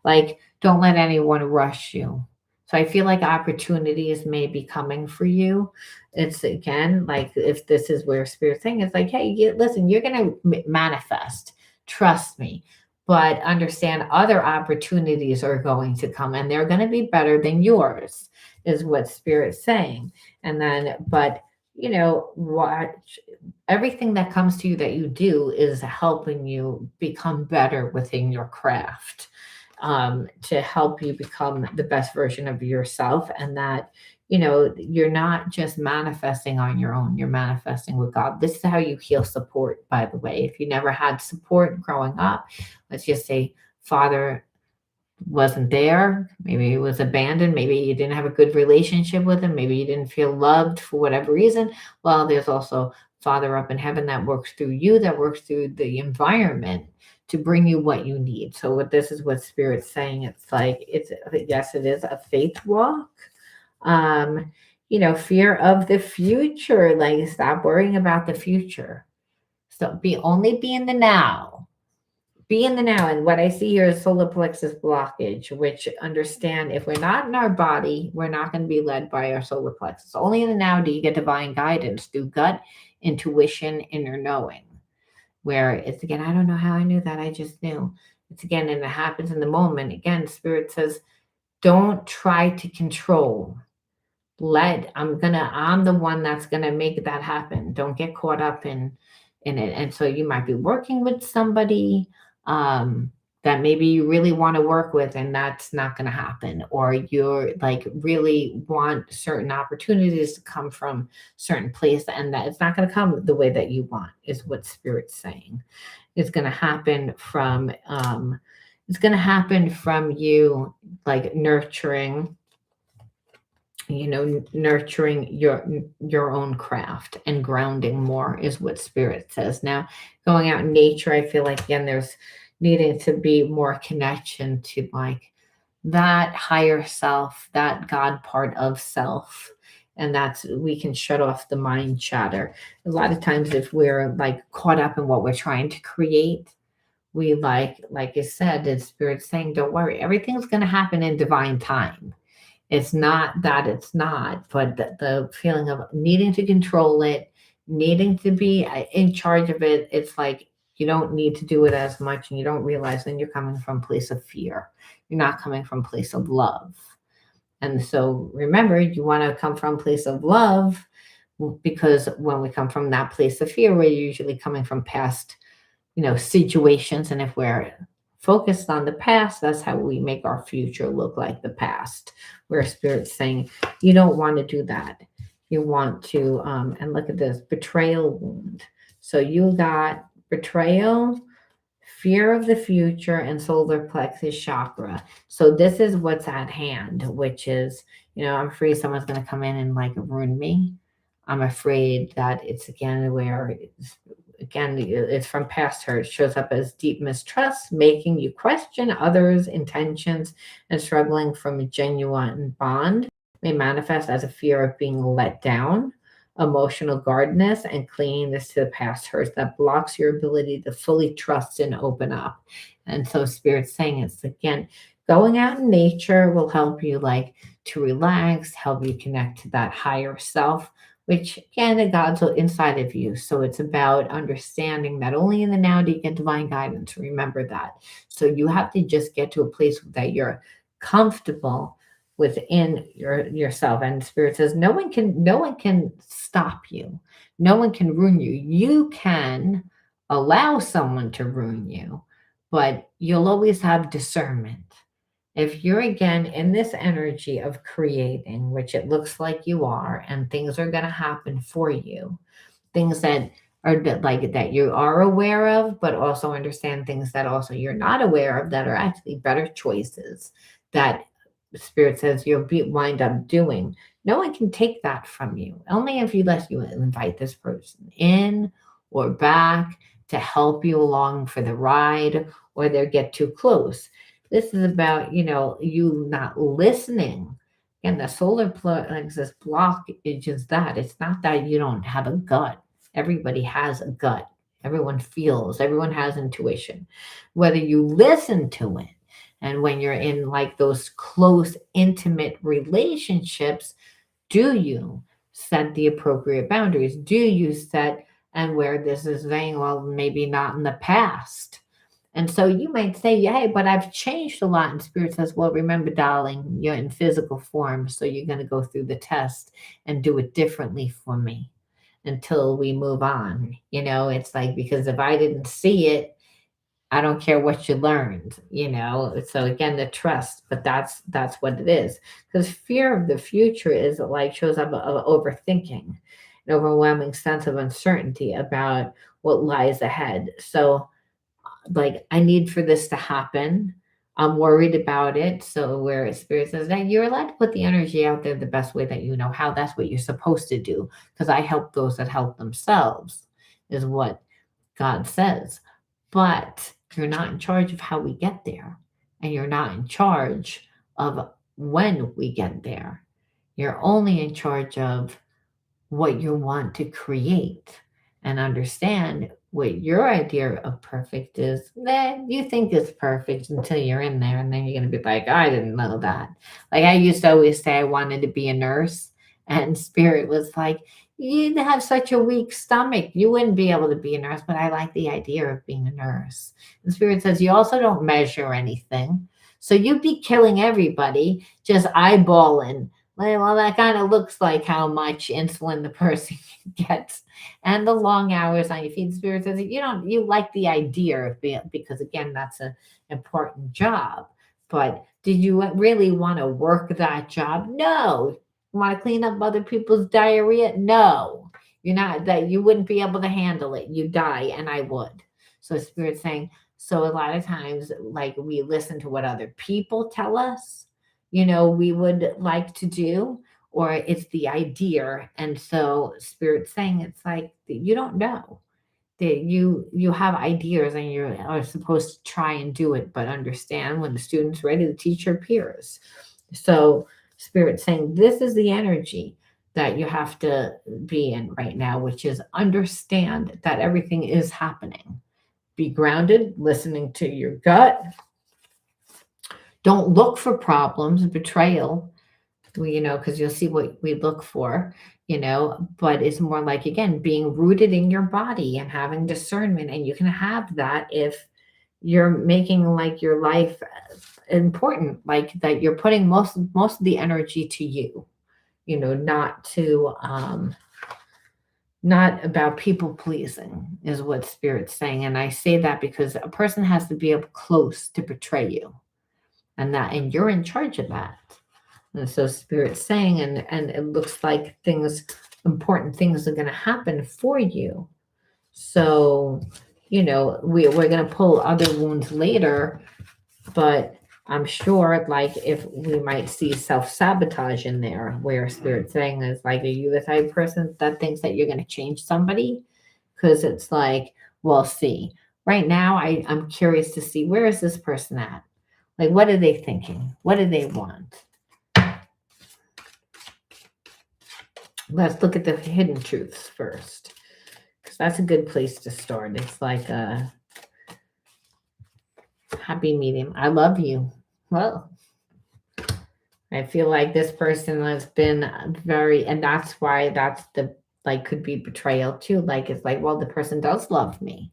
Like, don't let anyone rush you. So I feel like opportunities may be coming for you. It's again like if this is where Spirit's saying, it's like, hey, listen, you're going to manifest. Trust me. But understand other opportunities are going to come and they're going to be better than yours, is what Spirit's saying. And then, but watch everything that comes to you that you do is helping you become better within your craft, to help you become the best version of yourself. And that, you're not just manifesting on your own, you're manifesting with God. This is how you heal support, by the way. If you never had support growing up, let's just say father wasn't there, maybe he was abandoned, maybe you didn't have a good relationship with him, maybe you didn't feel loved for whatever reason. Well, there's also Father up in heaven that works through you, that works through the environment to bring you what you need. So what this is what Spirit's saying, it's like, it's, yes, it is a faith walk. Fear of the future, like stop worrying about the future. So be in the now, be in the now. And what I see here is solar plexus blockage, which understand if we're not in our body, we're not going to be led by our solar plexus. Only in the now do you get divine guidance through gut, intuition, inner knowing. Where it's again, I don't know how I knew that. I just knew. It's again, and it happens in the moment. Again, Spirit says, don't try to control. I'm the one that's gonna make that happen. Don't get caught up in it. And so you might be working with somebody that maybe you really want to work with, and that's not gonna happen. Or you're like really want certain opportunities to come from certain place, and that it's not gonna come the way that you want, is what Spirit's saying. It's gonna happen from you like nurturing your own craft and grounding more, is what Spirit says. Now, going out in nature, I feel like again there's needing to be more connection to like that higher self, that God part of self. And that's, we can shut off the mind chatter. A lot of times if we're like caught up in what we're trying to create, we like I said, the Spirit's saying, don't worry, everything's going to happen in divine time. It's not that it's not, but the feeling of needing to control it, needing to be in charge of it, it's like you don't need to do it as much, and you don't realize then you're coming from a place of fear. You're not coming from a place of love. And so remember, you want to come from a place of love, because when we come from that place of fear, we're usually coming from past situations. And if we're focused on the past, that's how we make our future look like the past. Where Spirit's saying, you don't want to do that. You want to, and look at this betrayal wound. So you got betrayal, fear of the future, and solar plexus chakra. So this is what's at hand, which is, I'm afraid someone's going to come in and like ruin me. I'm afraid that it's again where it's from past hurt. It shows up as deep mistrust, making you question others' intentions and struggling from a genuine bond. May manifest as a fear of being let down, emotional guardedness, and clinginess to the past hurts that blocks your ability to fully trust and open up. And so Spirit's saying it's again, going out in nature will help you like to relax, help you connect to that higher self, which again, the God's inside of you. So it's about understanding that only in the now do you get divine guidance. Remember that. So you have to just get to a place that you're comfortable within yourself. And Spirit says no one can stop you. No one can ruin you. You can allow someone to ruin you, but you'll always have discernment. If you're again in this energy of creating, which it looks like you are, and things are going to happen for you, things that or that like that you are aware of, but also understand things that also you're not aware of that are actually better choices that Spirit says you'll wind up doing. No one can take that from you. Only if you let you invite this person in or back to help you along for the ride, or they get too close. This is about, you not listening. And the solar plexus block is just that. It's not that you don't have a gut. Everybody has a gut. Everyone feels, everyone has intuition. Whether you listen to it, and when you're in like those close, intimate relationships, do you set the appropriate boundaries? Do you set, and where this is saying, well, maybe not in the past. And so you might say, hey, but I've changed a lot. And Spirit says, well, remember, darling, you're in physical form. So you're going to go through the test and do it differently for me until we move on. It's like, because if I didn't see it, I don't care what you learned. So again, the trust, but that's what it is. Because fear of the future is like shows up of overthinking, an overwhelming sense of uncertainty about what lies ahead. So like I need for this to happen. I'm worried about it. So where Spirit says that you're allowed to put the energy out there the best way that you know how. That's what you're supposed to do. Because I help those that help themselves, is what God says. But you're not in charge of how we get there. And you're not in charge of when we get there. You're only in charge of what you want to create, and understand what your idea of perfect is that you think is perfect until you're in there, and then you're going to be like, I didn't know that. Like I used to always say I wanted to be a nurse, and Spirit was like, you'd have such a weak stomach, you wouldn't be able to be a nurse. But I like the idea of being a nurse. And Spirit says you also don't measure anything, so you'd be killing everybody, just eyeballing. Well, that kind of looks like how much insulin the person gets, and the long hours on your feet. Spirit says you like the idea of being, because again, that's an important job. But did you really want to work that job? No. You want to clean up other people's diarrhea? No. You're not, that you wouldn't be able to handle it. You die, and I would. So Spirit's saying, so a lot of times, like we listen to what other people tell us, we would like to do, or it's the idea. And so Spirit's saying it's like you don't know that you have ideas, and you are supposed to try and do it, but understand when the student's ready, the teacher appears. So Spirit's saying this is the energy that you have to be in right now, which is understand that everything is happening. Be grounded, listening to your gut. Don't look for problems, betrayal, because you'll see what we look for, but it's more like, again, being rooted in your body and having discernment. And you can have that if you're making like your life important, like that you're putting most of the energy to you, not to, not about people pleasing, is what Spirit's saying. And I say that because a person has to be up close to betray you, and you're in charge of that. And so Spirit's saying, and it looks like important things are going to happen for you. So, we're going to pull other wounds later, but I'm sure like if we might see self-sabotage in there, where Spirit's saying is like, are you the type of person that thinks that you're going to change somebody? Because it's like, well, see, right now I'm curious to see, where is this person at? Like, what are they thinking? What do they want? Let's look at the hidden truths first, because that's a good place to start. It's like a happy medium. I love you. Well, I feel like this person has been very, and that's why that's the, like, could be betrayal too. Like, it's like, well, the person does love me.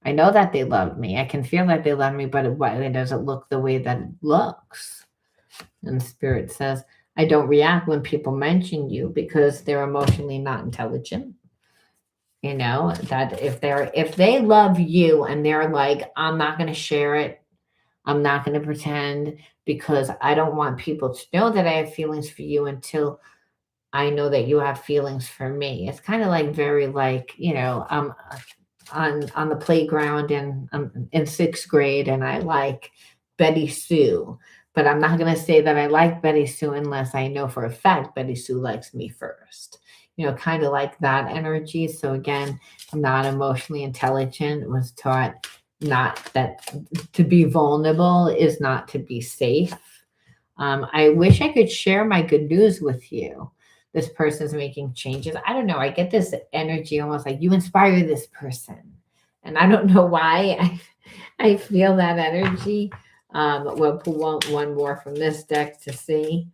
I know that they love me. I can feel that they love me, but it doesn't look the way that it looks. And Spirit says, I don't react when people mention you because they're emotionally not intelligent. That if they love you and they're like, I'm not going to share it, I'm not going to pretend, because I don't want people to know that I have feelings for you until I know that you have feelings for me. It's kind of like very like, on the playground in sixth grade, and I like Betty Sue. But I'm not gonna say that I like Betty Sue unless I know for a fact Betty Sue likes me first. Kind of like that energy. So again, not emotionally intelligent, was taught not that to be vulnerable is not to be safe. I wish I could share my good news with you. This person's making changes. I don't know. I get this energy almost like you inspire this person. And I don't know why I feel that energy. We'll pull one more from this deck to see.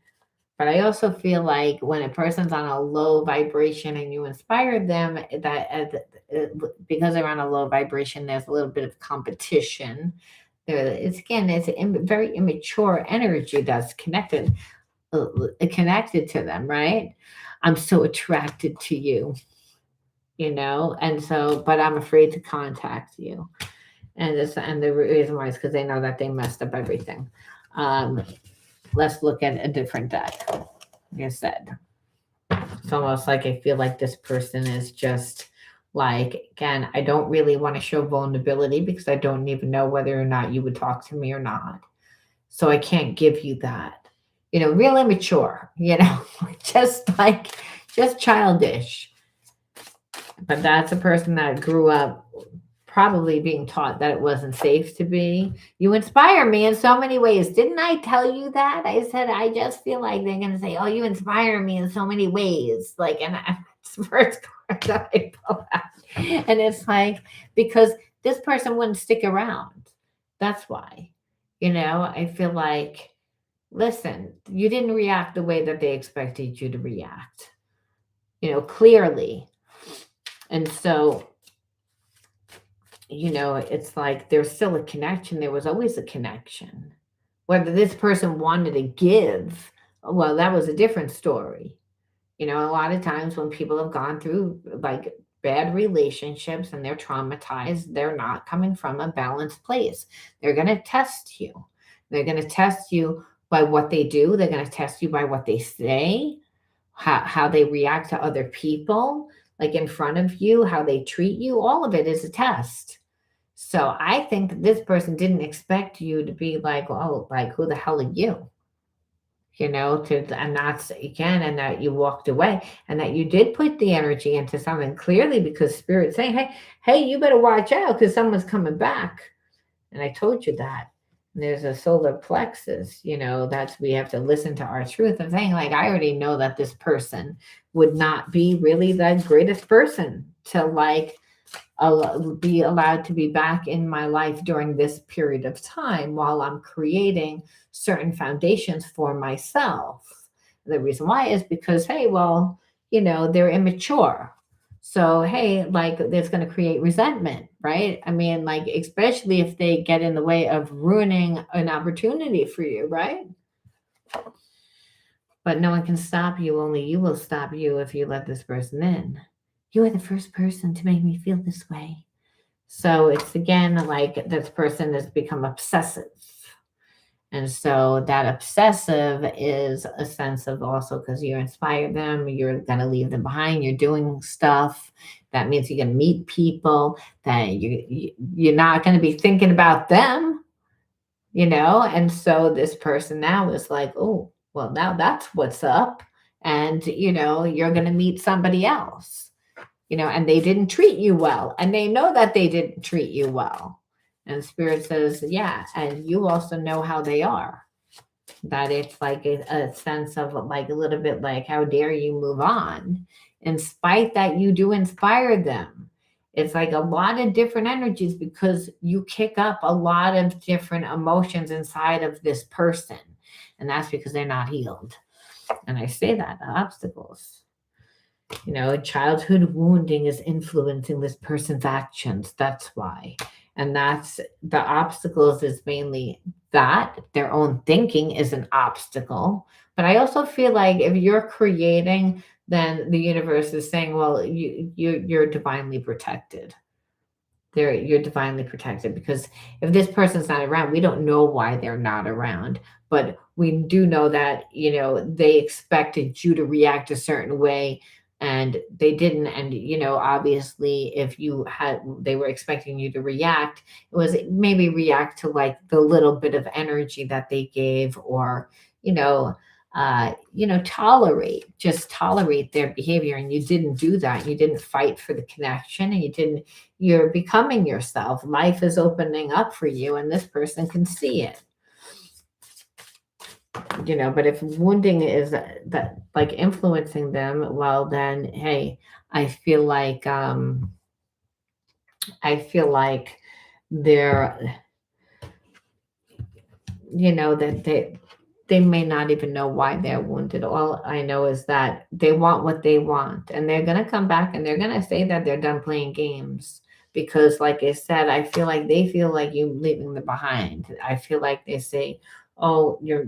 But I also feel like when a person's on a low vibration and you inspire them, because they're on a low vibration, there's a little bit of competition. It's a very immature energy that's connected to them, right? I'm so attracted to you, and so, but I'm afraid to contact you. And the reason why is because they know that they messed up everything. Um, let's look at a different deck. Like I said, it's almost like I feel like this person is just like, again, I don't really want to show vulnerability because I don't even know whether or not you would talk to me or not. So I can't give you that. Real immature, just childish. But that's a person that grew up probably being taught that it wasn't safe to be. You inspire me in so many ways. Didn't I tell you that? I said, I just feel like they're going to say, oh, you inspire me in so many ways. Like, and it's the first card that I pull out. And it's like, because this person wouldn't stick around. That's why. I feel like, listen, you didn't react the way that they expected you to react, clearly. And so, it's like there's still a connection. There was always a connection. Whether this person wanted to give, well, that was a different story. A lot of times when people have gone through like bad relationships and they're traumatized, they're not coming from a balanced place. They're going to test you. They're going to test you by what they do. They're going to test you by what they say, how they react to other people, like in front of you, how they treat you. All of it is a test. So I think that this person didn't expect you to be like, oh, like, who the hell are you? And that's again, and that you walked away and that you did put the energy into something clearly because spirit's saying, hey, you better watch out because someone's coming back. And I told you that. And there's a solar plexus, that's we have to listen to our truth and saying, like, I already know that this person would not be really the greatest person to like be allowed to be back in my life during this period of time while I'm creating certain foundations for myself. The reason why is because, hey, well, they're immature. So, hey, like, it's going to create resentment, right? I mean, like, especially if they get in the way of ruining an opportunity for you, right? But no one can stop you. Only you will stop you if you let this person in. You are the first person to make me feel this way. So it's again like this person has become obsessive. And so that obsessive is a sense of also because you inspire them, you're going to leave them behind, you're doing stuff. That means you're going to meet people that you're not going to be thinking about them, And so this person now is like, oh, well, now that's what's up. And, you're going to meet somebody else. And they didn't treat you well. And they know that they didn't treat you well. And spirit says, yeah, and you also know how they are. That it's like a sense of like a little bit like, how dare you move on? In spite that you do inspire them. It's like a lot of different energies because you kick up a lot of different emotions inside of this person. And that's because they're not healed. And I say that, the obstacles. Childhood wounding is influencing this person's actions. That's why. And that's the obstacles is mainly that their own thinking is an obstacle. But I also feel like if you're creating, then the universe is saying, well, you're divinely protected. you're divinely protected, because if this person's not around, we don't know why they're not around, but we do know that, they expected you to react a certain way and they didn't. And, obviously, if they were expecting you to react, it was maybe react to like the little bit of energy that they gave, or, you know, just tolerate their behavior. And you didn't do that. You didn't fight for the connection, and you're becoming yourself. Life is opening up for you, and this person can see it. But if wounding is that like influencing them, well, then, hey, I feel like, I feel like they're, that they may not even know why they're wounded. All I know is that they want what they want, and they're going to come back and they're going to say that they're done playing games, because, like I said, I feel like they feel like you leaving them behind. I feel like they say, "Oh, you're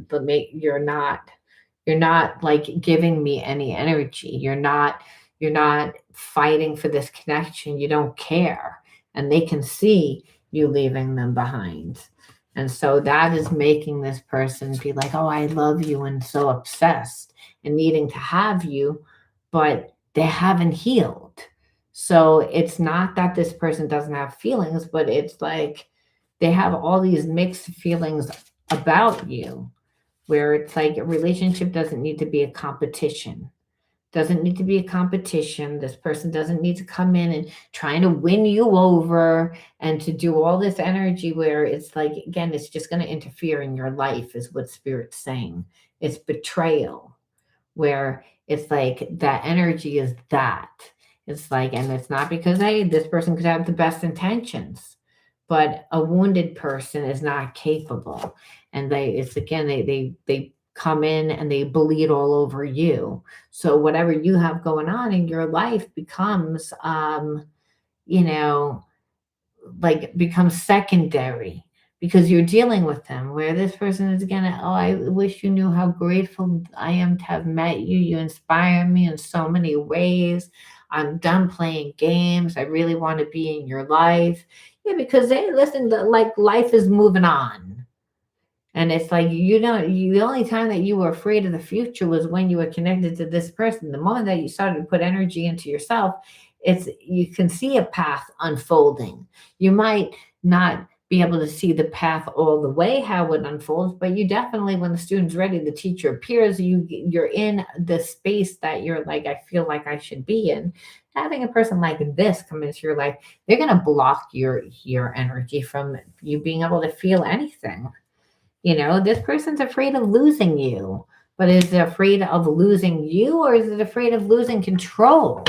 not like giving me any energy. You're not fighting for this connection. You don't care." And they can see you leaving them behind. And so that is making this person be like, "Oh, I love you," and so obsessed and needing to have you, but they haven't healed. So it's not that this person doesn't have feelings, but it's like they have all these mixed feelings about you, where it's like a relationship doesn't need to be a competition. Doesn't need to be a competition. This person doesn't need to come in and trying to win you over and to do all this energy, where it's like, again, it's just going to interfere in your life, is what Spirit's saying. It's betrayal, where it's like that energy is that. It's like, and it's not because, hey, this person could have the best intentions, but a wounded person is not capable. And it's again, they come in and they bleed all over you. So whatever you have going on in your life becomes, you know, like becomes secondary, because you're dealing with them, where this person is gonna, "Oh, I wish you knew how grateful I am to have met you. You inspire me in so many ways. I'm done playing games. I really want to be in your life." Yeah, because they listen, like life is moving on. And it's like, the only time that you were afraid of the future was when you were connected to this person. The moment that you started to put energy into yourself, you can see a path unfolding. You might not be able to see the path all the way how it unfolds, but you definitely, when the student's ready, the teacher appears, you're in the space that you're like, "I feel like I should be in." Having a person like this come into your life, they're going to block your energy from you being able to feel anything. This person's afraid of losing you, but is it afraid of losing you, or is it afraid of losing control?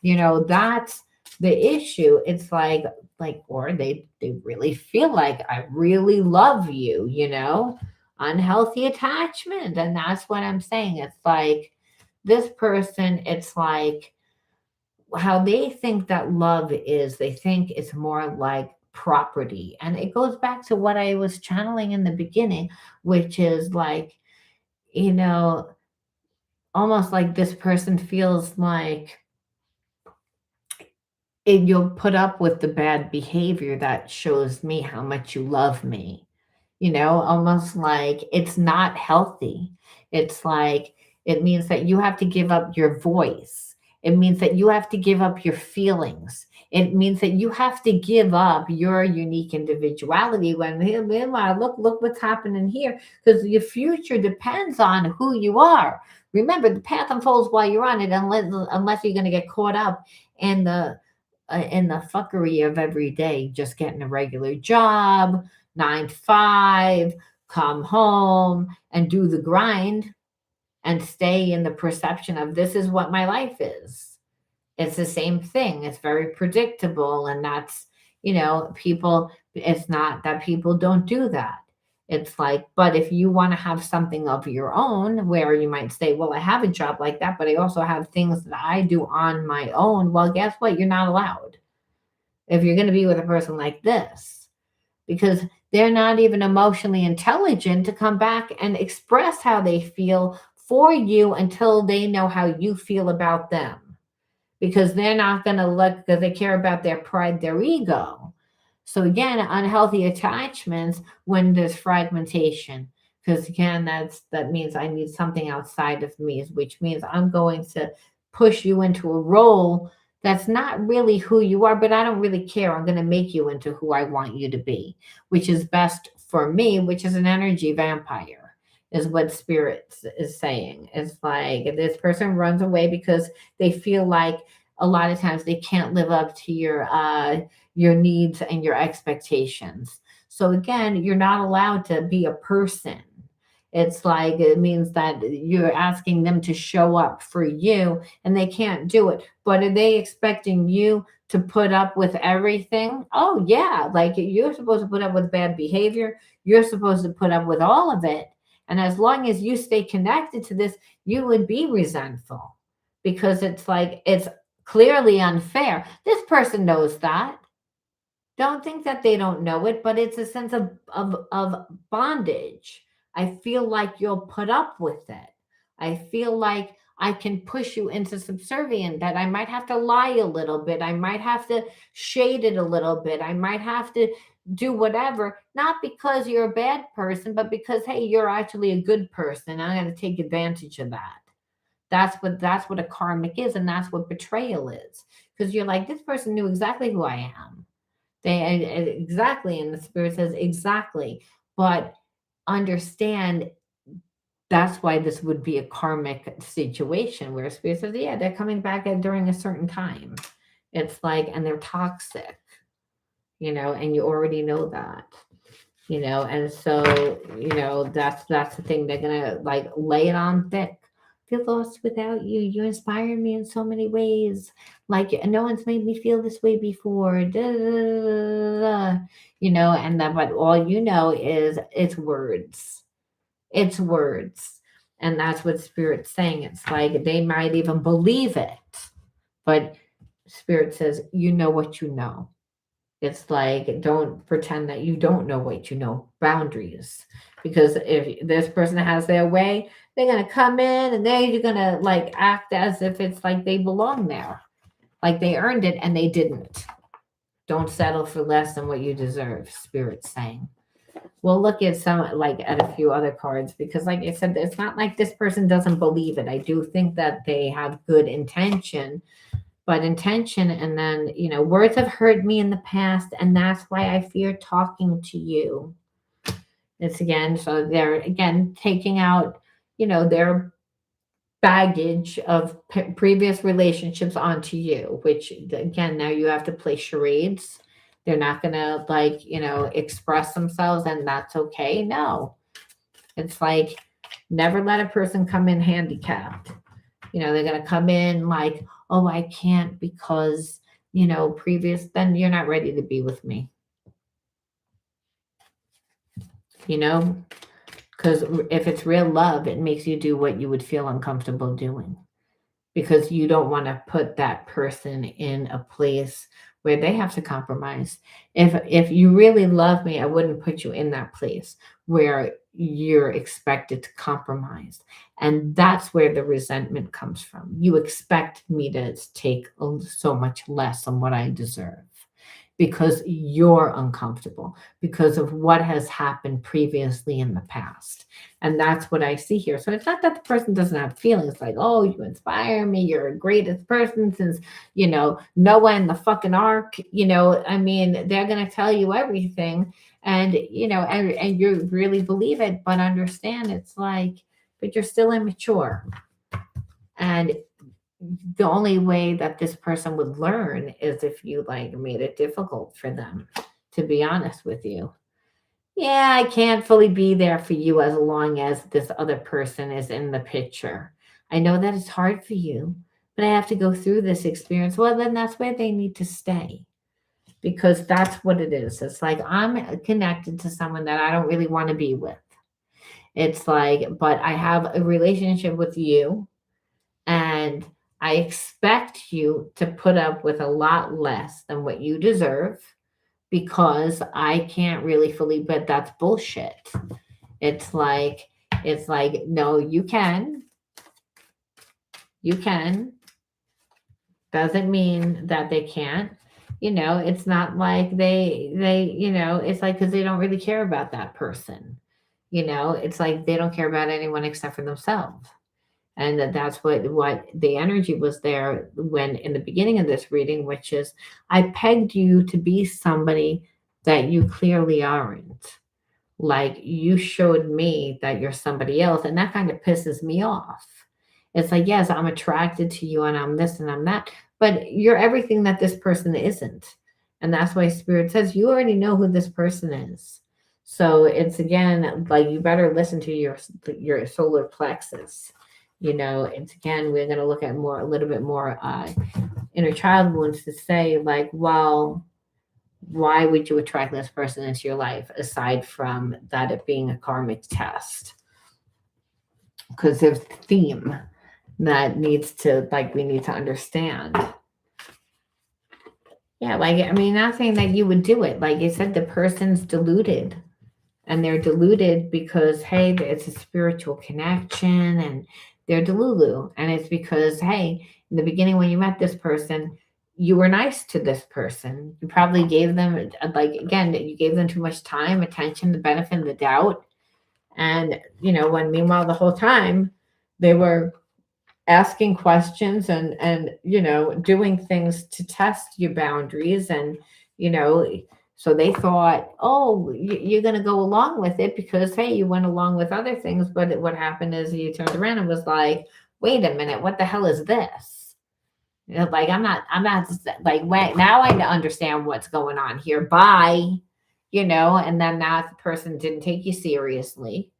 That's the issue. It's like, or they really feel like, "I really love you," unhealthy attachment. And that's what I'm saying. It's like this person, it's like how they think that love is, they think it's more like property. And it goes back to what I was channeling in the beginning, which is like, you know, almost like this person feels like you'll put up with the bad behavior that shows me how much you love me. Almost like it's not healthy. It's like it means that you have to give up your voice. It means that you have to give up your feelings. It means that you have to give up your unique individuality. When, meanwhile, look what's happening here, because your future depends on who you are. Remember, the path unfolds while you're on it, unless you're going to get caught up in the fuckery of every day, just getting a regular job, 9 to 5, come home and do the grind, and stay in the perception of, "This is what my life is." It's the same thing. It's very predictable. And that's, people, it's not that people don't do that. It's like, but if you want to have something of your own, where you might say, "Well, I have a job like that, but I also have things that I do on my own." Well, guess what? You're not allowed if you're going to be with a person like this, because they're not even emotionally intelligent to come back and express how they feel for you until they know how you feel about them. because they're not going to look, because they care about their pride, their ego. So again, unhealthy attachments when there's fragmentation. Because again, that means I need something outside of me, which means I'm going to push you into a role that's not really who you are, but I don't really care. I'm going to make you into who I want you to be, which is best for me, which is an energy vampire, is what spirit is saying. It's like this person runs away because they feel like a lot of times they can't live up to your needs and your expectations. So again, you're not allowed to be a person. It's like it means that you're asking them to show up for you and they can't do it. But are they expecting you to put up with everything? Oh, yeah. Like you're supposed to put up with bad behavior. You're supposed to put up with all of it. And as long as you stay connected to this, you would be resentful because it's like it's clearly unfair. This person knows that. Don't think that they don't know it, but it's a sense of bondage. I feel like you'll put up with it. I feel like I can push you into subservient, that I might have to lie a little bit. I might have to shade it a little bit. I might have to do whatever, not because you're a bad person, but because, hey, you're actually a good person. I'm going to take advantage of that. That's what a karmic is, and that's what betrayal is. Because you're like, this person knew exactly who I am. They exactly, and the spirit says exactly. But understand that's why this would be a karmic situation where spirit says, yeah, they're coming back at during a certain time. It's like, and they're toxic, and you already know that. And so that's the thing, they're gonna like lay it on thick. Feel lost without you. You inspire me in so many ways. Like no one's made me feel this way before. Da, da, da, da, da. And that, but all you know is it's words. It's words. And that's what spirit's saying. It's like they might even believe it, but spirit says, you know what you know. It's like, don't pretend that you don't know what you know. Boundaries. Because if this person has their way, they're going to come in and they're going to like act as if it's like they belong there. Like they earned it and they didn't. Don't settle for less than what you deserve, Spirit's saying. We'll look at at a few other cards because, like I said, it's not like this person doesn't believe it. I do think that they have good intention, but intention, and then words have hurt me in the past, and that's why I fear talking to you. It's again, so they're again taking out their baggage of previous relationships onto you, which again, now you have to play charades. They're not gonna express themselves, and that's okay. No, it's like never let a person come in handicapped. They're going to come in like, oh, I can't because, previous, then you're not ready to be with me. Because if it's real love, it makes you do what you would feel uncomfortable doing because you don't want to put that person in a place where they have to compromise. If you really love me, I wouldn't put you in that place where you're expected to compromise. And that's where the resentment comes from. You expect me to take so much less than what I deserve because you're uncomfortable because of what has happened previously in the past. And that's what I see here. So it's not that the person doesn't have feelings like, oh, you inspire me. You're the greatest person since, Noah and the fucking ark. I mean, they're going to tell you everything. And, and you really believe it, but understand it's like, but you're still immature. And the only way that this person would learn is if you made it difficult for them, to be honest with you. Yeah, I can't fully be there for you as long as this other person is in the picture. I know that it's hard for you, but I have to go through this experience. Well, then that's where they need to stay because that's what it is. It's like I'm connected to someone that I don't really want to be with. It's like, but I have a relationship with you and I expect you to put up with a lot less than what you deserve because I can't really fully, but that's bullshit. It's like, no, you can. Doesn't mean that they can't. It's not like it's like because they don't really care about that person. It's like they don't care about anyone except for themselves. And that's what the energy was there when in the beginning of this reading, which is I pegged you to be somebody that you clearly aren't. Like you showed me that you're somebody else, and that kind of pisses me off. It's like, yes, I'm attracted to you and I'm this and I'm that, but you're everything that this person isn't. And that's why spirit says you already know who this person is. So it's again like you better listen to your solar plexus. It's again we're going to look at more a little bit more inner child wounds to say like, well, why would you attract this person into your life aside from that it being a karmic test? Because there's a theme that needs to like we need to understand. Yeah, like I mean, not saying that you would do it. Like you said, the person's deluded. And they're deluded because hey, it's a spiritual connection and they're delulu. And it's because, hey, in the beginning when you met this person, you were nice to this person. You probably gave them like again, you gave them too much time, attention, the benefit of the doubt. And when meanwhile the whole time they were asking questions and doing things to test your boundaries and you know so they thought oh you're going to go along with it because hey you went along with other things but what happened is you turned around and was like wait a minute what the hell is this. Like I'm not like wait now I understand what's going on here bye. And then that person didn't take you seriously,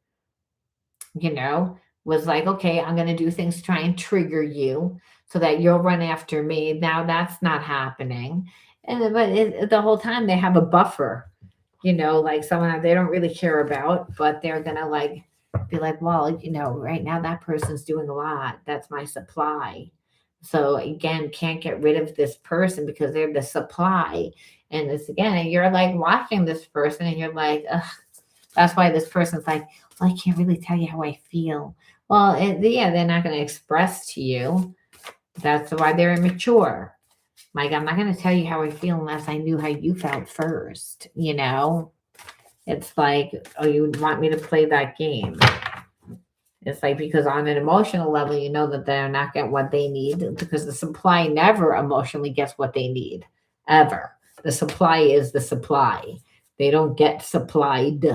you know, was like, okay, I'm going to do things to try and trigger you so that you'll run after me. Now that's not happening. The whole time they have a buffer, like someone that they don't really care about, but they're going to like be like, well, right now that person's doing a lot. That's my supply. So again, can't get rid of this person because they're the supply. And this again, and you're like watching this person and you're like, ugh, that's why this person's like, well, I can't really tell you how I feel. Well, yeah, they're not going to express to you. That's why they're immature. Like, I'm not going to tell you how I feel unless I knew how you felt first. It's like, oh, you want me to play that game. It's like, because on an emotional level, you know that they're not getting what they need because the supply never emotionally gets what they need, ever. The supply is the supply. They don't get supplied.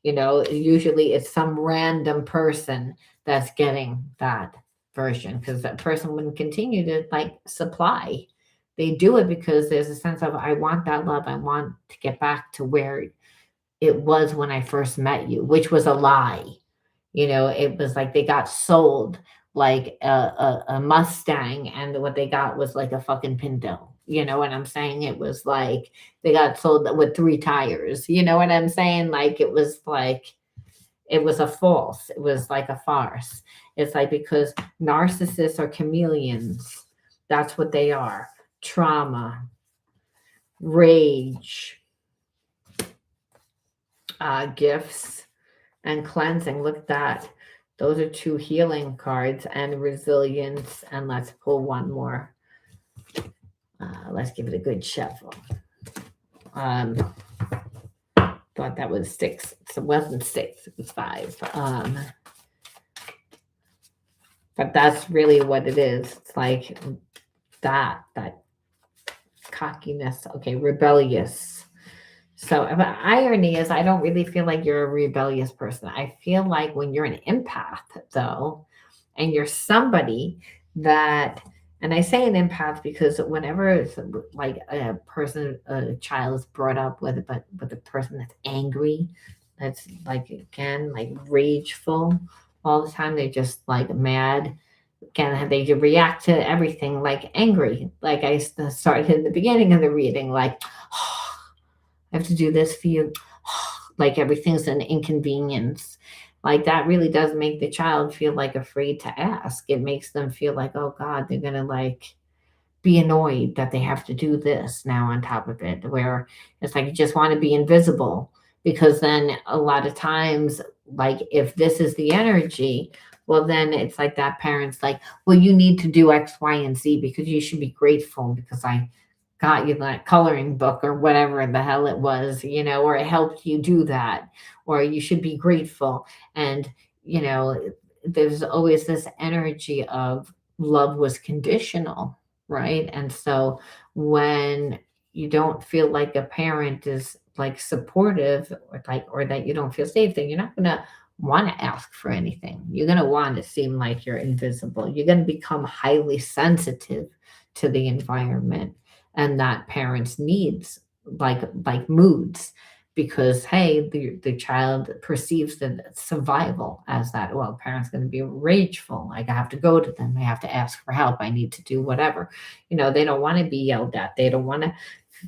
Usually it's some random person that's getting that version because that person wouldn't continue to like supply. They do it because there's a sense of, I want that love. I want to get back to where it was when I first met you, which was a lie. It was like they got sold like a Mustang and what they got was like a fucking Pinto. You know what I'm saying? It was like they got sold with 3 tires. You know what I'm saying? Like it was a false. It was like a farce. It's like because narcissists are chameleons. That's what they are. Trauma, rage, gifts, and cleansing. Look at that. Those are 2 healing cards and resilience. And let's pull one more. Let's give it a good shuffle. Thought that was 6. It wasn't 6. It was 5. But that's really what it is. It's like that cockiness. Okay, rebellious. So, but irony is, I don't really feel like you're a rebellious person. I feel like when you're an empath, though, and you're somebody that, and I say an empath because whenever it's like a child is brought up with a person that's angry, that's like again like rageful all the time, they're just like mad. Again, they react to everything like angry. Like I started in the beginning of the reading, like. I have to do this for you. Like everything's an inconvenience. Like that really does make the child feel like afraid to ask. It makes them feel like, oh God, they're going to like be annoyed that they have to do this now on top of it, where it's like you just want to be invisible because then a lot of times, like if this is the energy, Well, then it's like that parent's like, well, you need to do X, Y, and Z because you should be grateful because I got you that coloring book or whatever the hell it was, or it helped you do that, or you should be grateful. And, you know, there's always this energy of love was conditional, right? And so when you don't feel like a parent is like supportive or that you don't feel safe, then you're not going to want to ask for anything. You're going to want to seem like you're invisible. You're going to become highly sensitive to the environment and that parent's needs, like moods, because hey, the child perceives the survival as that. Well, parents going to be rageful, like I have to go to them, I have to ask for help, I need to do whatever. They don't want to be yelled at, they don't want to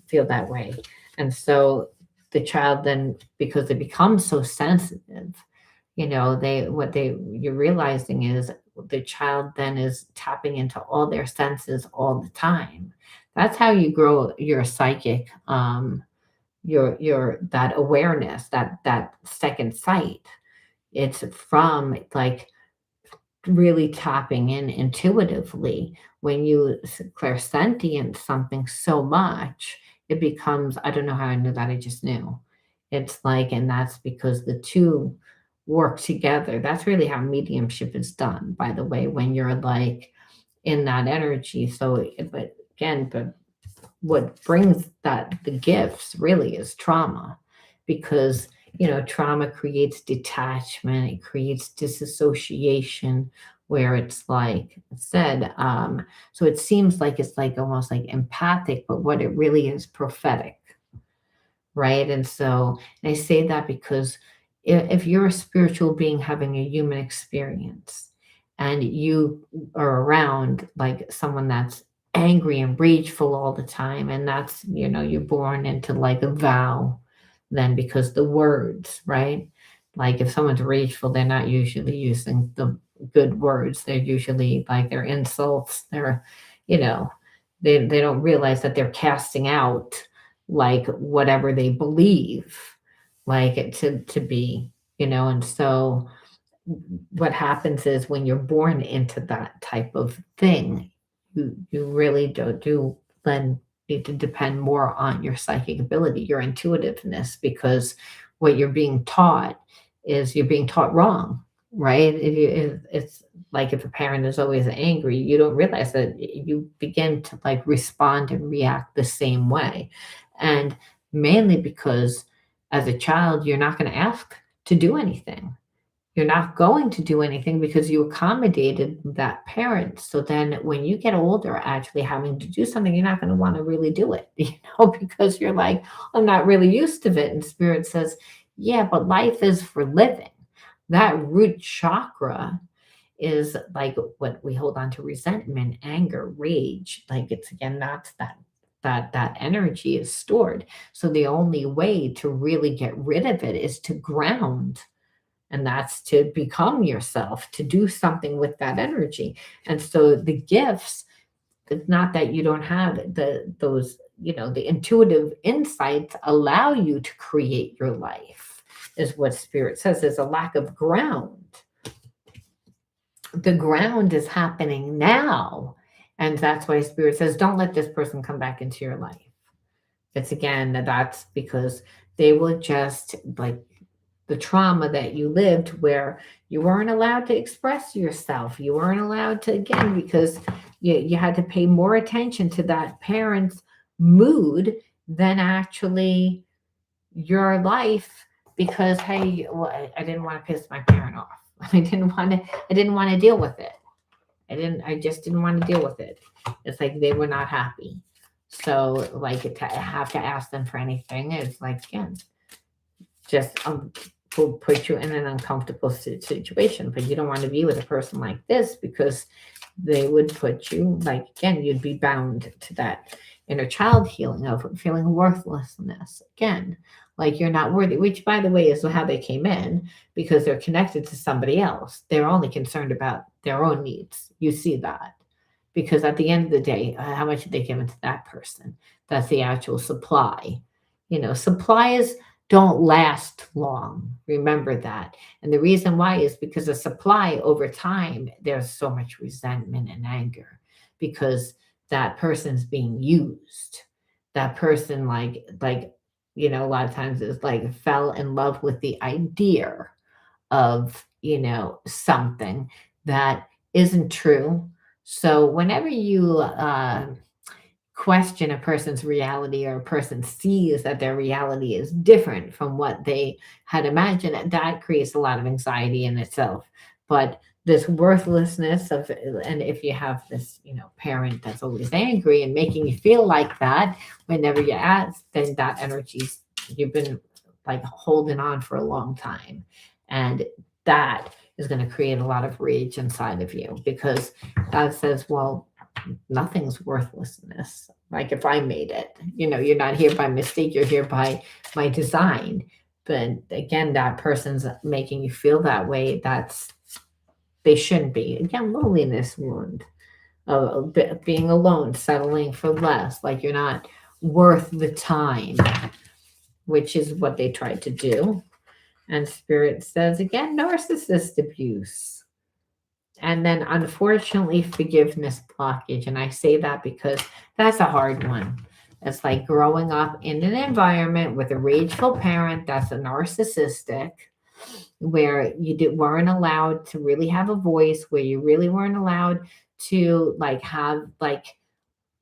feel that way. And so the child then, because they become so sensitive, they you're realizing is the child then is tapping into all their senses all the time. That's how you grow your psychic, your that awareness, that second sight. It's from like really tapping in intuitively. When you clairsentient something so much, it becomes, I don't know how I knew that, I just knew. It's like, and that's because the two work together. That's really how mediumship is done, by the way, when you're like in that energy. So, but again, but what brings that the gifts really is trauma, because trauma creates detachment, it creates disassociation, where it's like I said, so it seems like it's like almost like empathic, but what it really is, prophetic, right? And so, and I say that because if you're a spiritual being having a human experience and you are around like someone that's angry and rageful all the time, and that's, you're born into like a vow, then because the words, right? Like if someone's rageful, they're not usually using the good words. They're usually like their insults. You know, they don't realize that they're casting out like whatever they believe like it to be, and so what happens is when you're born into that type of thing, you really do then need to depend more on your psychic ability, your intuitiveness, because what you're being taught is you're being taught wrong, right? It's like if a parent is always angry, you don't realize that you begin to like respond and react the same way. And mainly because as a child, you're not going to ask to do anything, you're not going to do anything because you accommodated that parent. So then when you get older, actually having to do something, you're not going to want to really do it, because you're like, I'm not really used to it. And spirit says, yeah, but life is for living. That root chakra is like what we hold on to: resentment, anger, rage. Like it's again, that's that energy is stored. So the only way to really get rid of it is to ground, and that's to become yourself, to do something with that energy. And so the gifts, it's not that you don't have those, the intuitive insights allow you to create your life, is what spirit says. There's a lack of ground. The ground is happening now. And that's why spirit says, don't let this person come back into your life. It's again, that's because they will just like the trauma that you lived where you weren't allowed to express yourself. You weren't allowed to, again, because you had to pay more attention to that parent's mood than actually your life, because, hey, well, I didn't want to piss my parent off. I didn't want to deal with it. I just didn't want to deal with it. It's like they were not happy. So like to have to ask them for anything is like, again, just will put you in an uncomfortable situation. But you don't want to be with a person like this, because they would put you, like, again, you'd be bound to that inner child healing of feeling worthlessness. Again, like you're not worthy, which by the way is how they came in, because they're connected to somebody else. They're only concerned about their own needs. You see that. Because at the end of the day, how much did they give into that person? That's the actual supply. Supplies don't last long. Remember that. And the reason why is because the supply over time, there's so much resentment and anger because that person's being used. That person, a lot of times is like fell in love with the idea of, something that isn't true. So whenever you question a person's reality or a person sees that their reality is different from what they had imagined, that creates a lot of anxiety in itself. But this worthlessness of, and if you have this, parent that's always angry and making you feel like that whenever you ask, then that energy's you've been like holding on for a long time. And that is going to create a lot of rage inside of you because God says, well, nothing's worthlessness. Like if I made it, you're not here by mistake, you're here by design. But again, that person's making you feel that way. They shouldn't be. Again, loneliness wound, being alone, settling for less, like you're not worth the time, which is what they tried to do. And Spirit says again, narcissist abuse. And then unfortunately, forgiveness blockage. And I say that because that's a hard one. It's like growing up in an environment with a rageful parent that's a narcissistic, where weren't allowed to really have a voice, where you really weren't allowed to like have like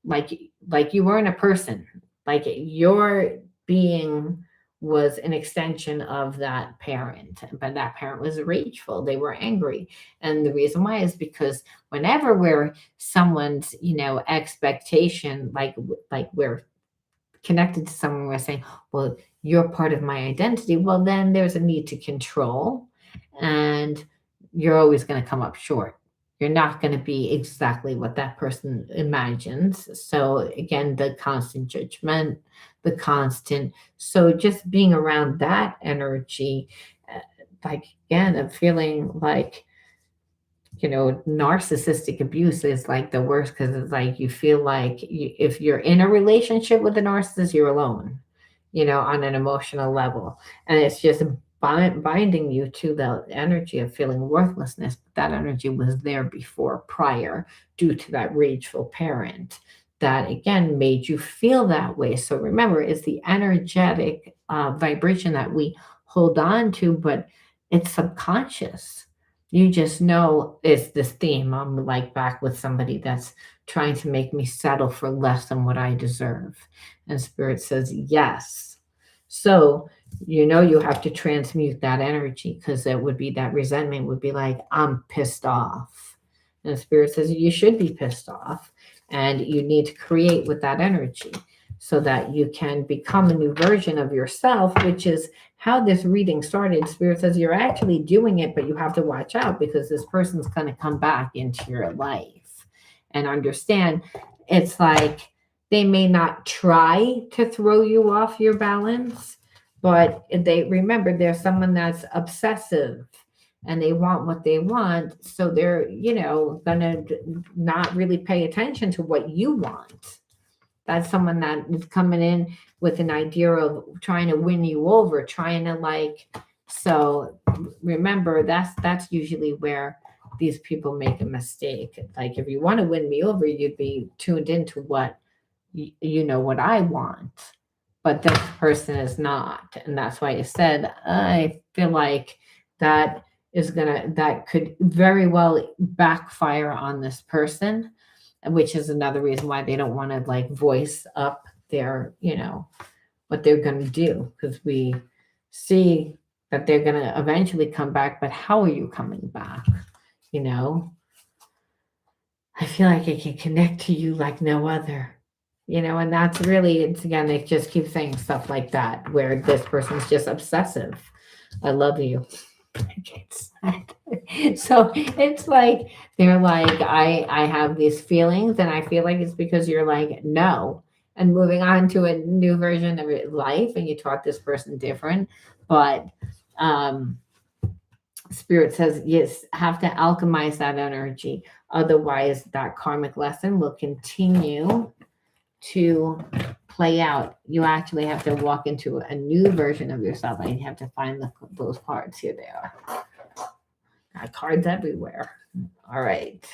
you weren't a person, like your being was an extension of that parent, but that parent was rageful, they were angry. And the reason why is because whenever we're someone's expectation, like we're connected to someone, we're saying, well, you're part of my identity, well, then there's a need to control, and you're always going to come up short. You're not going to be exactly what that person imagines. So again, the constant judgment, the constant, so just being around that energy, like again, of feeling like, narcissistic abuse is like the worst because it's like you feel like if you're in a relationship with a narcissist, you're alone, on an emotional level. And it's just binding you to the energy of feeling worthlessness. That energy was there before, prior, due to that rageful parent that again made you feel that way. So remember, it's the energetic vibration that we hold on to, but it's subconscious. You just know it's this theme. I'm like back with somebody that's trying to make me settle for less than what I deserve. And Spirit says, yes. So, you have to transmute that energy because it would be that resentment would be like, I'm pissed off. And Spirit says, you should be pissed off. And you need to create with that energy so that you can become a new version of yourself, which is how this reading started. Spirit says you're actually doing it, but you have to watch out because this person's going to come back into your life. And understand, it's like they may not try to throw you off your balance, but they remember there's someone that's obsessive and they want what they want. So they're, going to not really pay attention to what you want. That's someone that is coming in with an idea of trying to win you over, trying to so remember that's usually where these people make a mistake. Like if you want to win me over, you'd be tuned into what what I want, but this person is not. And that's why I said, I feel like that could very well backfire on this person, which is another reason why they don't want to voice up their, what they're going to do, because we see that they're going to eventually come back, but how are you coming back? I feel like I can connect to you like no other, and that's really, it's again, they just keep saying stuff like that, where this person's just obsessive. I love you. So it's like they're like, I have these feelings and I feel like it's because you're like no, and moving on to a new version of your life, and you taught this person different. But Spirit says yes, have to alchemize that energy, otherwise that karmic lesson will continue to play out, you actually have to walk into a new version of yourself, and you have to find those cards. Here they are. Got cards everywhere. All right.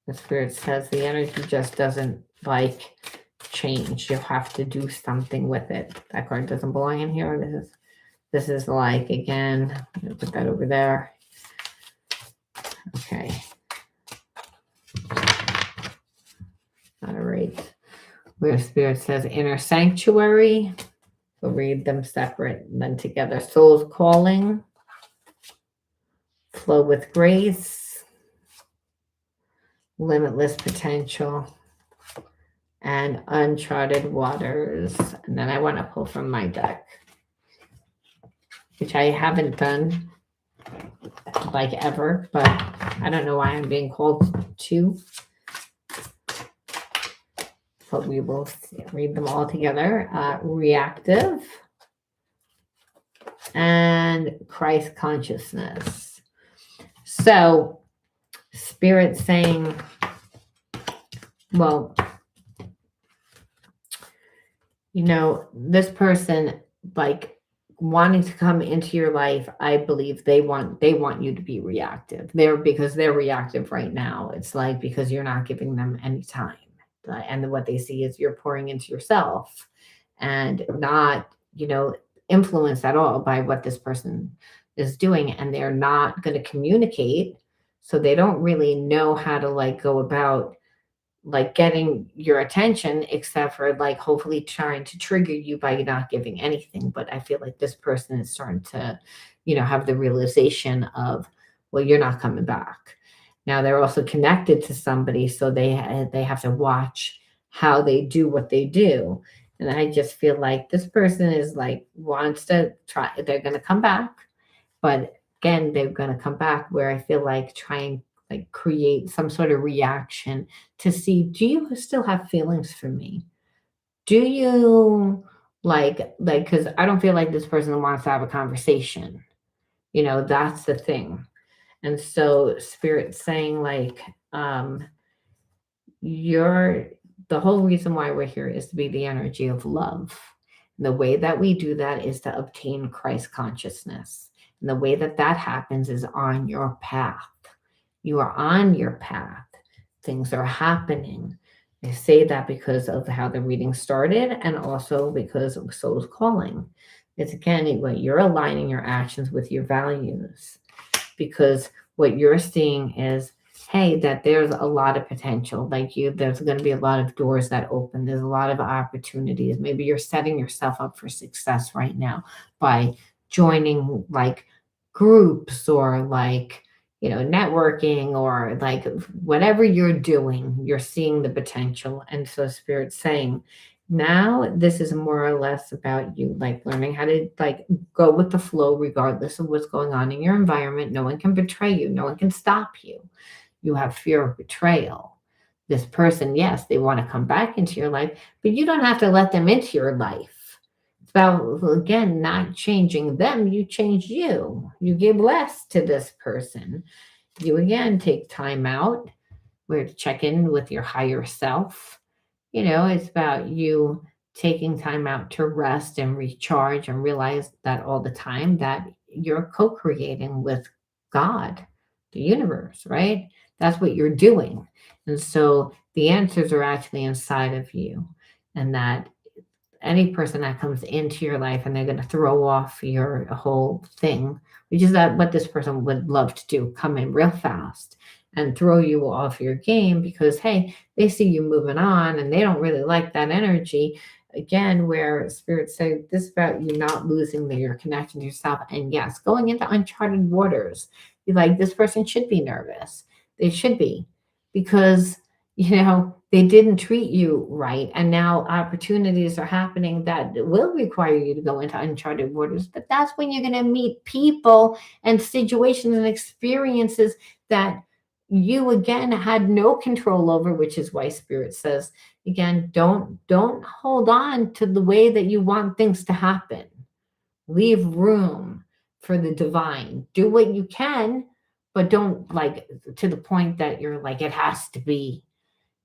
The spirit says the energy just doesn't like change. You'll have to do something with it. That card doesn't belong in here. This is like, again, I'm gonna put that over there. Okay. All right. Where spirit says inner sanctuary. We'll read them separate and then together. Soul's calling. Flow with grace. Limitless potential. And uncharted waters. And then I want to pull from my deck, which I haven't done like ever, but I don't know why I'm being called to. But we will read them all together. Reactive and Christ consciousness. So, spirit saying, well, you know, this person like wanting to come into your life, I believe they want you to be reactive. Because they're reactive right now. It's like because you're not giving them any time. And what they see is you're pouring into yourself and not, you know, influenced at all by what this person is doing, and they're not going to communicate, so they don't really know how to like go about like getting your attention, except for like hopefully trying to trigger you by not giving anything. But I feel like this person is starting to, you know, have the realization of, well, you're not coming back. Now they're also connected to somebody, so they have to watch how they do what they do. And I just feel like this person is like wants to try. They're going to come back, but again, they're going to come back where I feel like trying like create some sort of reaction to see, do you still have feelings for me? Do you like because I don't feel like this person wants to have a conversation. You know, that's the thing. And so spirit's saying like, you're the whole reason why we're here is to be the energy of love. And the way that we do that is to obtain Christ consciousness. And the way that that happens is on your path. You are on your path. Things are happening. I say that because of how the reading started and also because of soul's calling. It's again, when you're aligning your actions with your values, because what you're seeing is, hey, that there's a lot of potential. Like there's going to be a lot of doors that open. There's a lot of opportunities. Maybe you're setting yourself up for success right now by joining like groups or like, you know, networking or like whatever you're doing, you're seeing the potential. And so spirit's saying, now this is more or less about you like learning how to like go with the flow regardless of what's going on in your environment. No one can betray you. No one can stop you. You have fear of betrayal. This person, yes, they want to come back into your life, but you don't have to let them into your life. It's about, again, not changing them. You change you. You give less to this person. You, again, take time out where to check in with your higher self. You know, it's about you taking time out to rest and recharge and realize that all the time that you're co-creating with God, the universe, right? That's what you're doing. And so the answers are actually inside of you. And that any person that comes into your life and they're going to throw off your whole thing, which is that what this person would love to do, come in real fast and throw you off your game because, hey, they see you moving on and they don't really like that energy. Again, where spirits say this about you not losing your connection to yourself. And yes, going into uncharted waters, you're like, this person should be nervous. They should be, because, you know, they didn't treat you right. And now opportunities are happening that will require you to go into uncharted waters. But that's when you're going to meet people and situations and experiences that you again had no control over, which is why spirit says, again, don't hold on to the way that you want things to happen. Leave room for the divine. Do what you can, but don't like to the point that you're like, it has to be.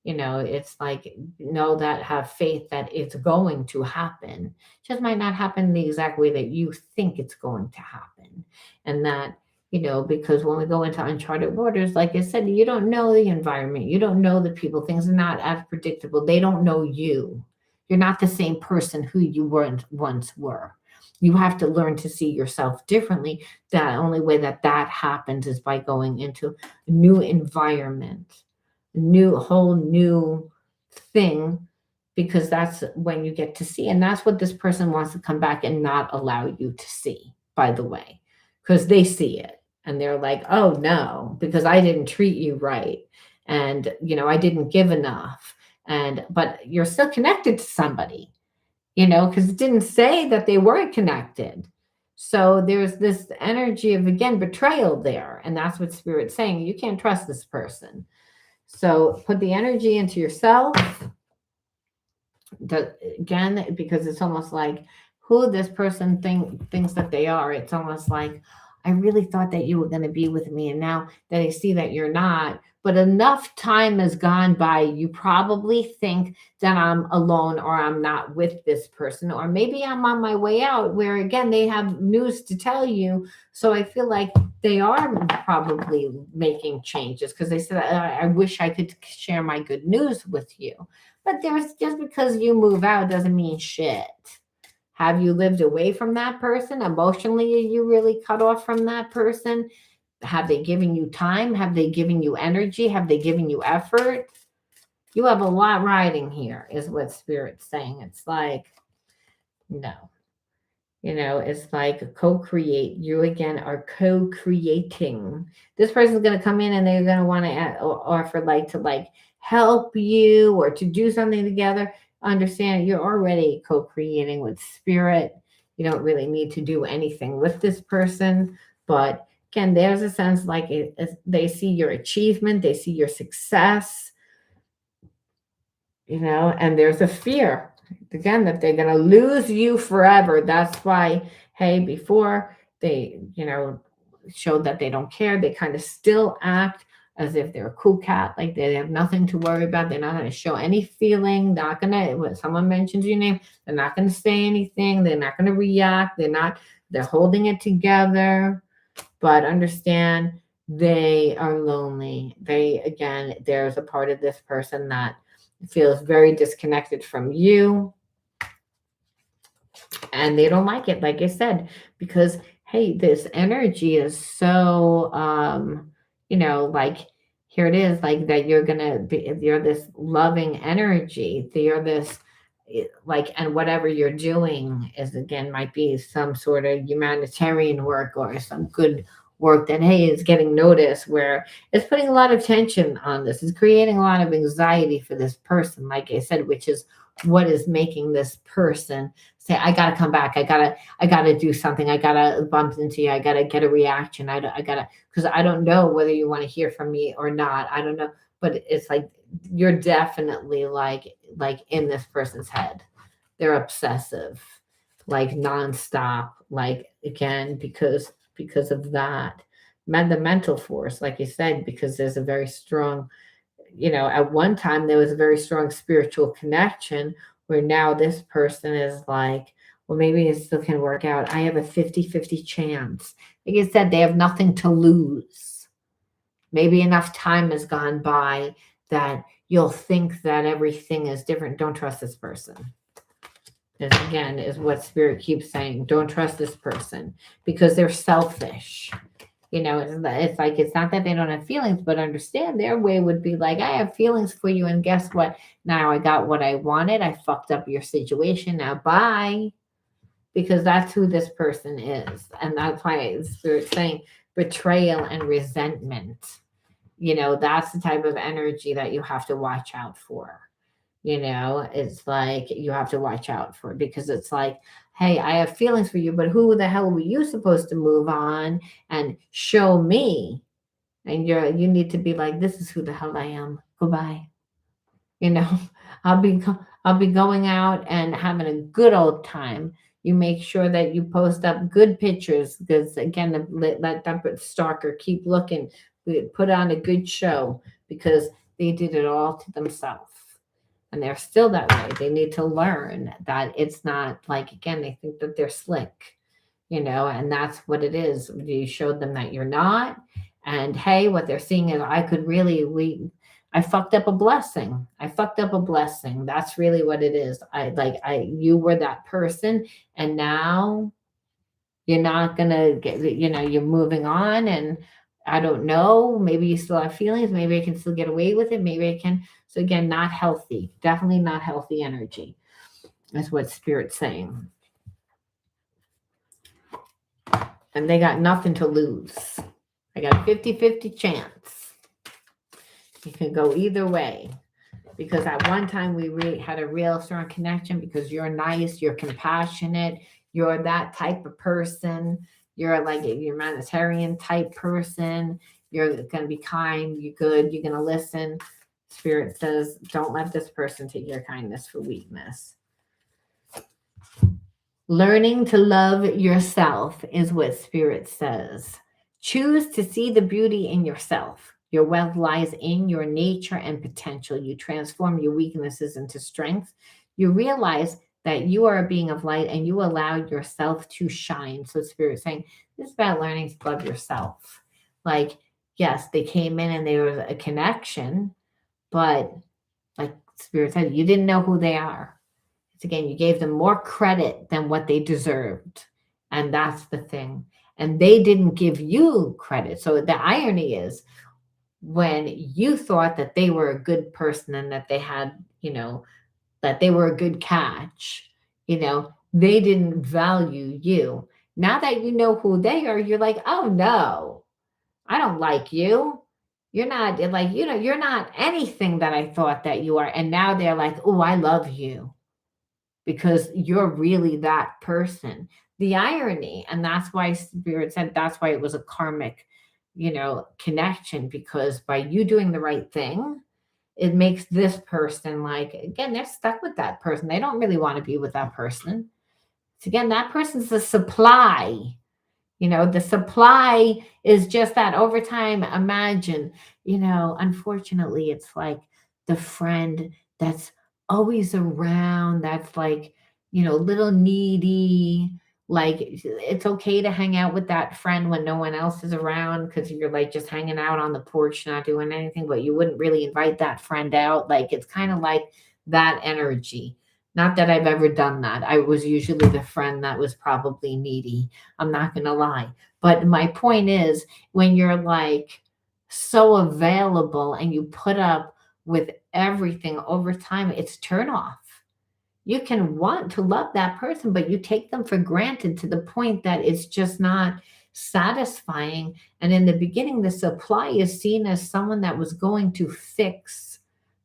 It's like, know that, have faith that it's going to happen. Just might not happen the exact way that you think it's going to happen. And that, because when we go into uncharted waters, like I said, you don't know the environment, you don't know the people, things are not as predictable. They don't know you. You're not the same person who you weren't once were. You have to learn to see yourself differently. The only way that that happens is by going into a new environment, whole new thing, because that's when you get to see. And that's what this person wants to come back and not allow you to see, by the way, because they see it and they're like, oh no, because I didn't treat you right. And, I didn't give enough. But you're still connected to somebody, because it didn't say that they weren't connected. So there's this energy of, again, betrayal there. And that's what Spirit's saying. You can't trust this person. So put the energy into yourself. Again, because it's almost like who this person thinks that they are. It's almost like, I really thought that you were going to be with me, and now that I see that you're not. But enough time has gone by, you probably think that I'm alone or I'm not with this person, or maybe I'm on my way out, where again they have news to tell you. So I feel like they are probably making changes, because they said, I wish I could share my good news with you. But there's, just because you move out doesn't mean shit. Have you lived away from that person? Emotionally, are you really cut off from that person? Have they given you time? Have they given you energy? Have they given you effort? You have a lot riding here, is what Spirit's saying. It's like, no. It's like co-create. You again are co-creating. This person's going to come in and they're going to want to offer, to help you or to do something together. Understand, you're already co-creating with Spirit. You don't really need to do anything with this person. But again, there's a sense like they see your achievement, they see your success, and there's a fear again that they're going to lose you forever. That's why, hey, before they, showed that they don't care, they kind of still act as if they're a cool cat, like they have nothing to worry about. They're not going to show any feeling. Not going to, when someone mentions your name, they're not going to say anything. They're not going to react. They're holding it together. But understand, they are lonely. There's a part of this person that feels very disconnected from you, and they don't like it, like I said, because hey, this energy is so like, here it is, like that you're this loving energy, you're this, and whatever you're doing is, again, might be some sort of humanitarian work or some good work that, hey, is getting noticed, where it's putting a lot of tension on this. It's creating a lot of anxiety for this person, like I said, which is what is making this person say, I gotta come back, I gotta do something, I gotta bump into you, I gotta get a reaction, I gotta, because I don't know whether you want to hear from me or not, I don't know. But it's like, you're definitely like in this person's head. They're obsessive, like nonstop, like, again, because of that. The mental force, like you said, because there's a very strong, at one time there was a very strong spiritual connection, where now this person is like, well, maybe it still can work out. I have a 50-50 chance. Like I said, they have nothing to lose. Maybe enough time has gone by that you'll think that everything is different. Don't trust this person. This, again, is what Spirit keeps saying. Don't trust this person, because they're selfish. It's like, it's not that they don't have feelings, but understand, their way would be like, I have feelings for you, and guess what? Now I got what I wanted. I fucked up your situation. Now bye. Because that's who this person is. And that's why the Spirit's saying betrayal and resentment. That's the type of energy that you have to watch out for. It's like, you have to watch out for it, because it's like, hey, I have feelings for you, but who the hell were you supposed to move on and show me? And you need to be like, this is who the hell I am. Goodbye. You know, I'll be going out and having a good old time. You make sure that you post up good pictures, because again, let that stalker keep looking. Put on a good show, because They did it all to themselves. And they're still that way. They need to learn that it's not like, again, they think that they're slick, and that's what it is. You showed them that you're not. And hey, what they're seeing is I fucked up a blessing. I fucked up a blessing. That's really what it is. You were that person, and now you're not gonna get, you're moving on, and I don't know, maybe you still have feelings, maybe I can still get away with it, maybe I can. So again, not healthy, definitely not healthy energy. That's what Spirit's saying. And they got nothing to lose. I got a 50-50 chance. You can go either way. Because at one time we had a real strong connection because you're nice, you're compassionate, you're that type of person. You're like a humanitarian type person. You're going to be kind, you're good, you're going to listen. Spirit says, don't let this person take your kindness for weakness. Learning to love yourself is what Spirit says. Choose to see the beauty in yourself. Your wealth lies in your nature and potential. You transform your weaknesses into strength. You realize that you are a being of light and you allow yourself to shine. So Spirit's saying, this is about learning to love yourself. Like, yes, they came in and there was a connection, but like Spirit said, you didn't know who they are. It's again, you gave them more credit than what they deserved. And that's the thing. And they didn't give you credit. So the irony is, when you thought that they were a good person and that they had, that they were a good catch, they didn't value you. Now that you know who they are, you're like, oh no, I don't like you. You're not like, you're not anything that I thought that you are. And now they're like, oh, I love you because you're really that person. The irony, and that's why Spirit said that's why it was a karmic, connection, because by you doing the right thing, it makes this person like, again, they're stuck with that person. They don't really want to be with that person. So again, that person's a supply. The supply is just that over time. Imagine, unfortunately, it's like the friend that's always around, that's like, little needy. Like, it's okay to hang out with that friend when no one else is around because you're like just hanging out on the porch, not doing anything, but you wouldn't really invite that friend out. Like, it's kind of like that energy. Not that I've ever done that. I was usually the friend that was probably needy. I'm not going to lie. But my point is, when you're like so available and you put up with everything over time, it's turn off. You can want to love that person, but you take them for granted to the point that it's just not satisfying. And in the beginning, the supply is seen as someone that was going to fix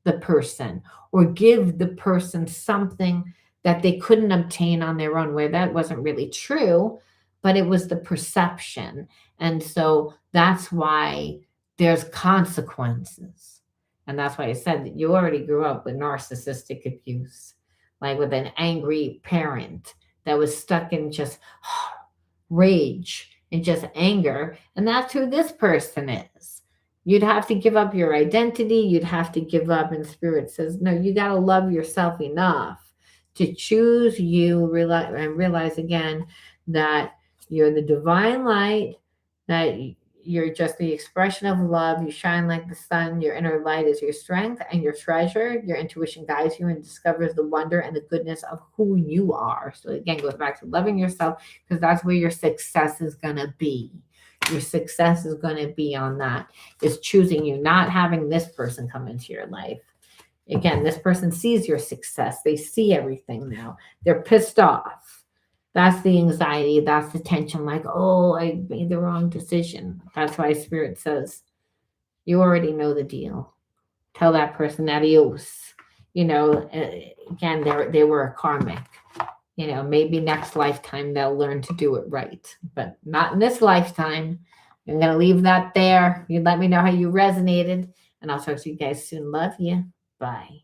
the person or give the person something that they couldn't obtain on their own, where that wasn't really true, but it was the perception. And so that's why there's consequences. And that's why I said that you already grew up with narcissistic abuse, like with an angry parent that was stuck in just rage and just anger. And that's who this person is. You'd have to give up your identity. You'd have to give up. And Spirit says, no, you got to love yourself enough to choose you, realize again that you're the divine light, that you're just the expression of love. You shine like the sun. Your inner light is your strength and your treasure. Your intuition guides you and discovers the wonder and the goodness of who you are. So again, goes back to loving yourself, because that's where your success is going to be. Your success is going to be on that. Is choosing you, not having this person come into your life. Again, this person sees your success. They see everything now. They're pissed off. That's the anxiety. That's the tension. Like, oh, I made the wrong decision. That's why Spirit says, you already know the deal. Tell that person adios. Again, they were a karmic. Maybe next lifetime they'll learn to do it right, but not in this lifetime. I'm going to leave that there. You let me know how you resonated, and I'll talk to you guys soon. Love you. Bye.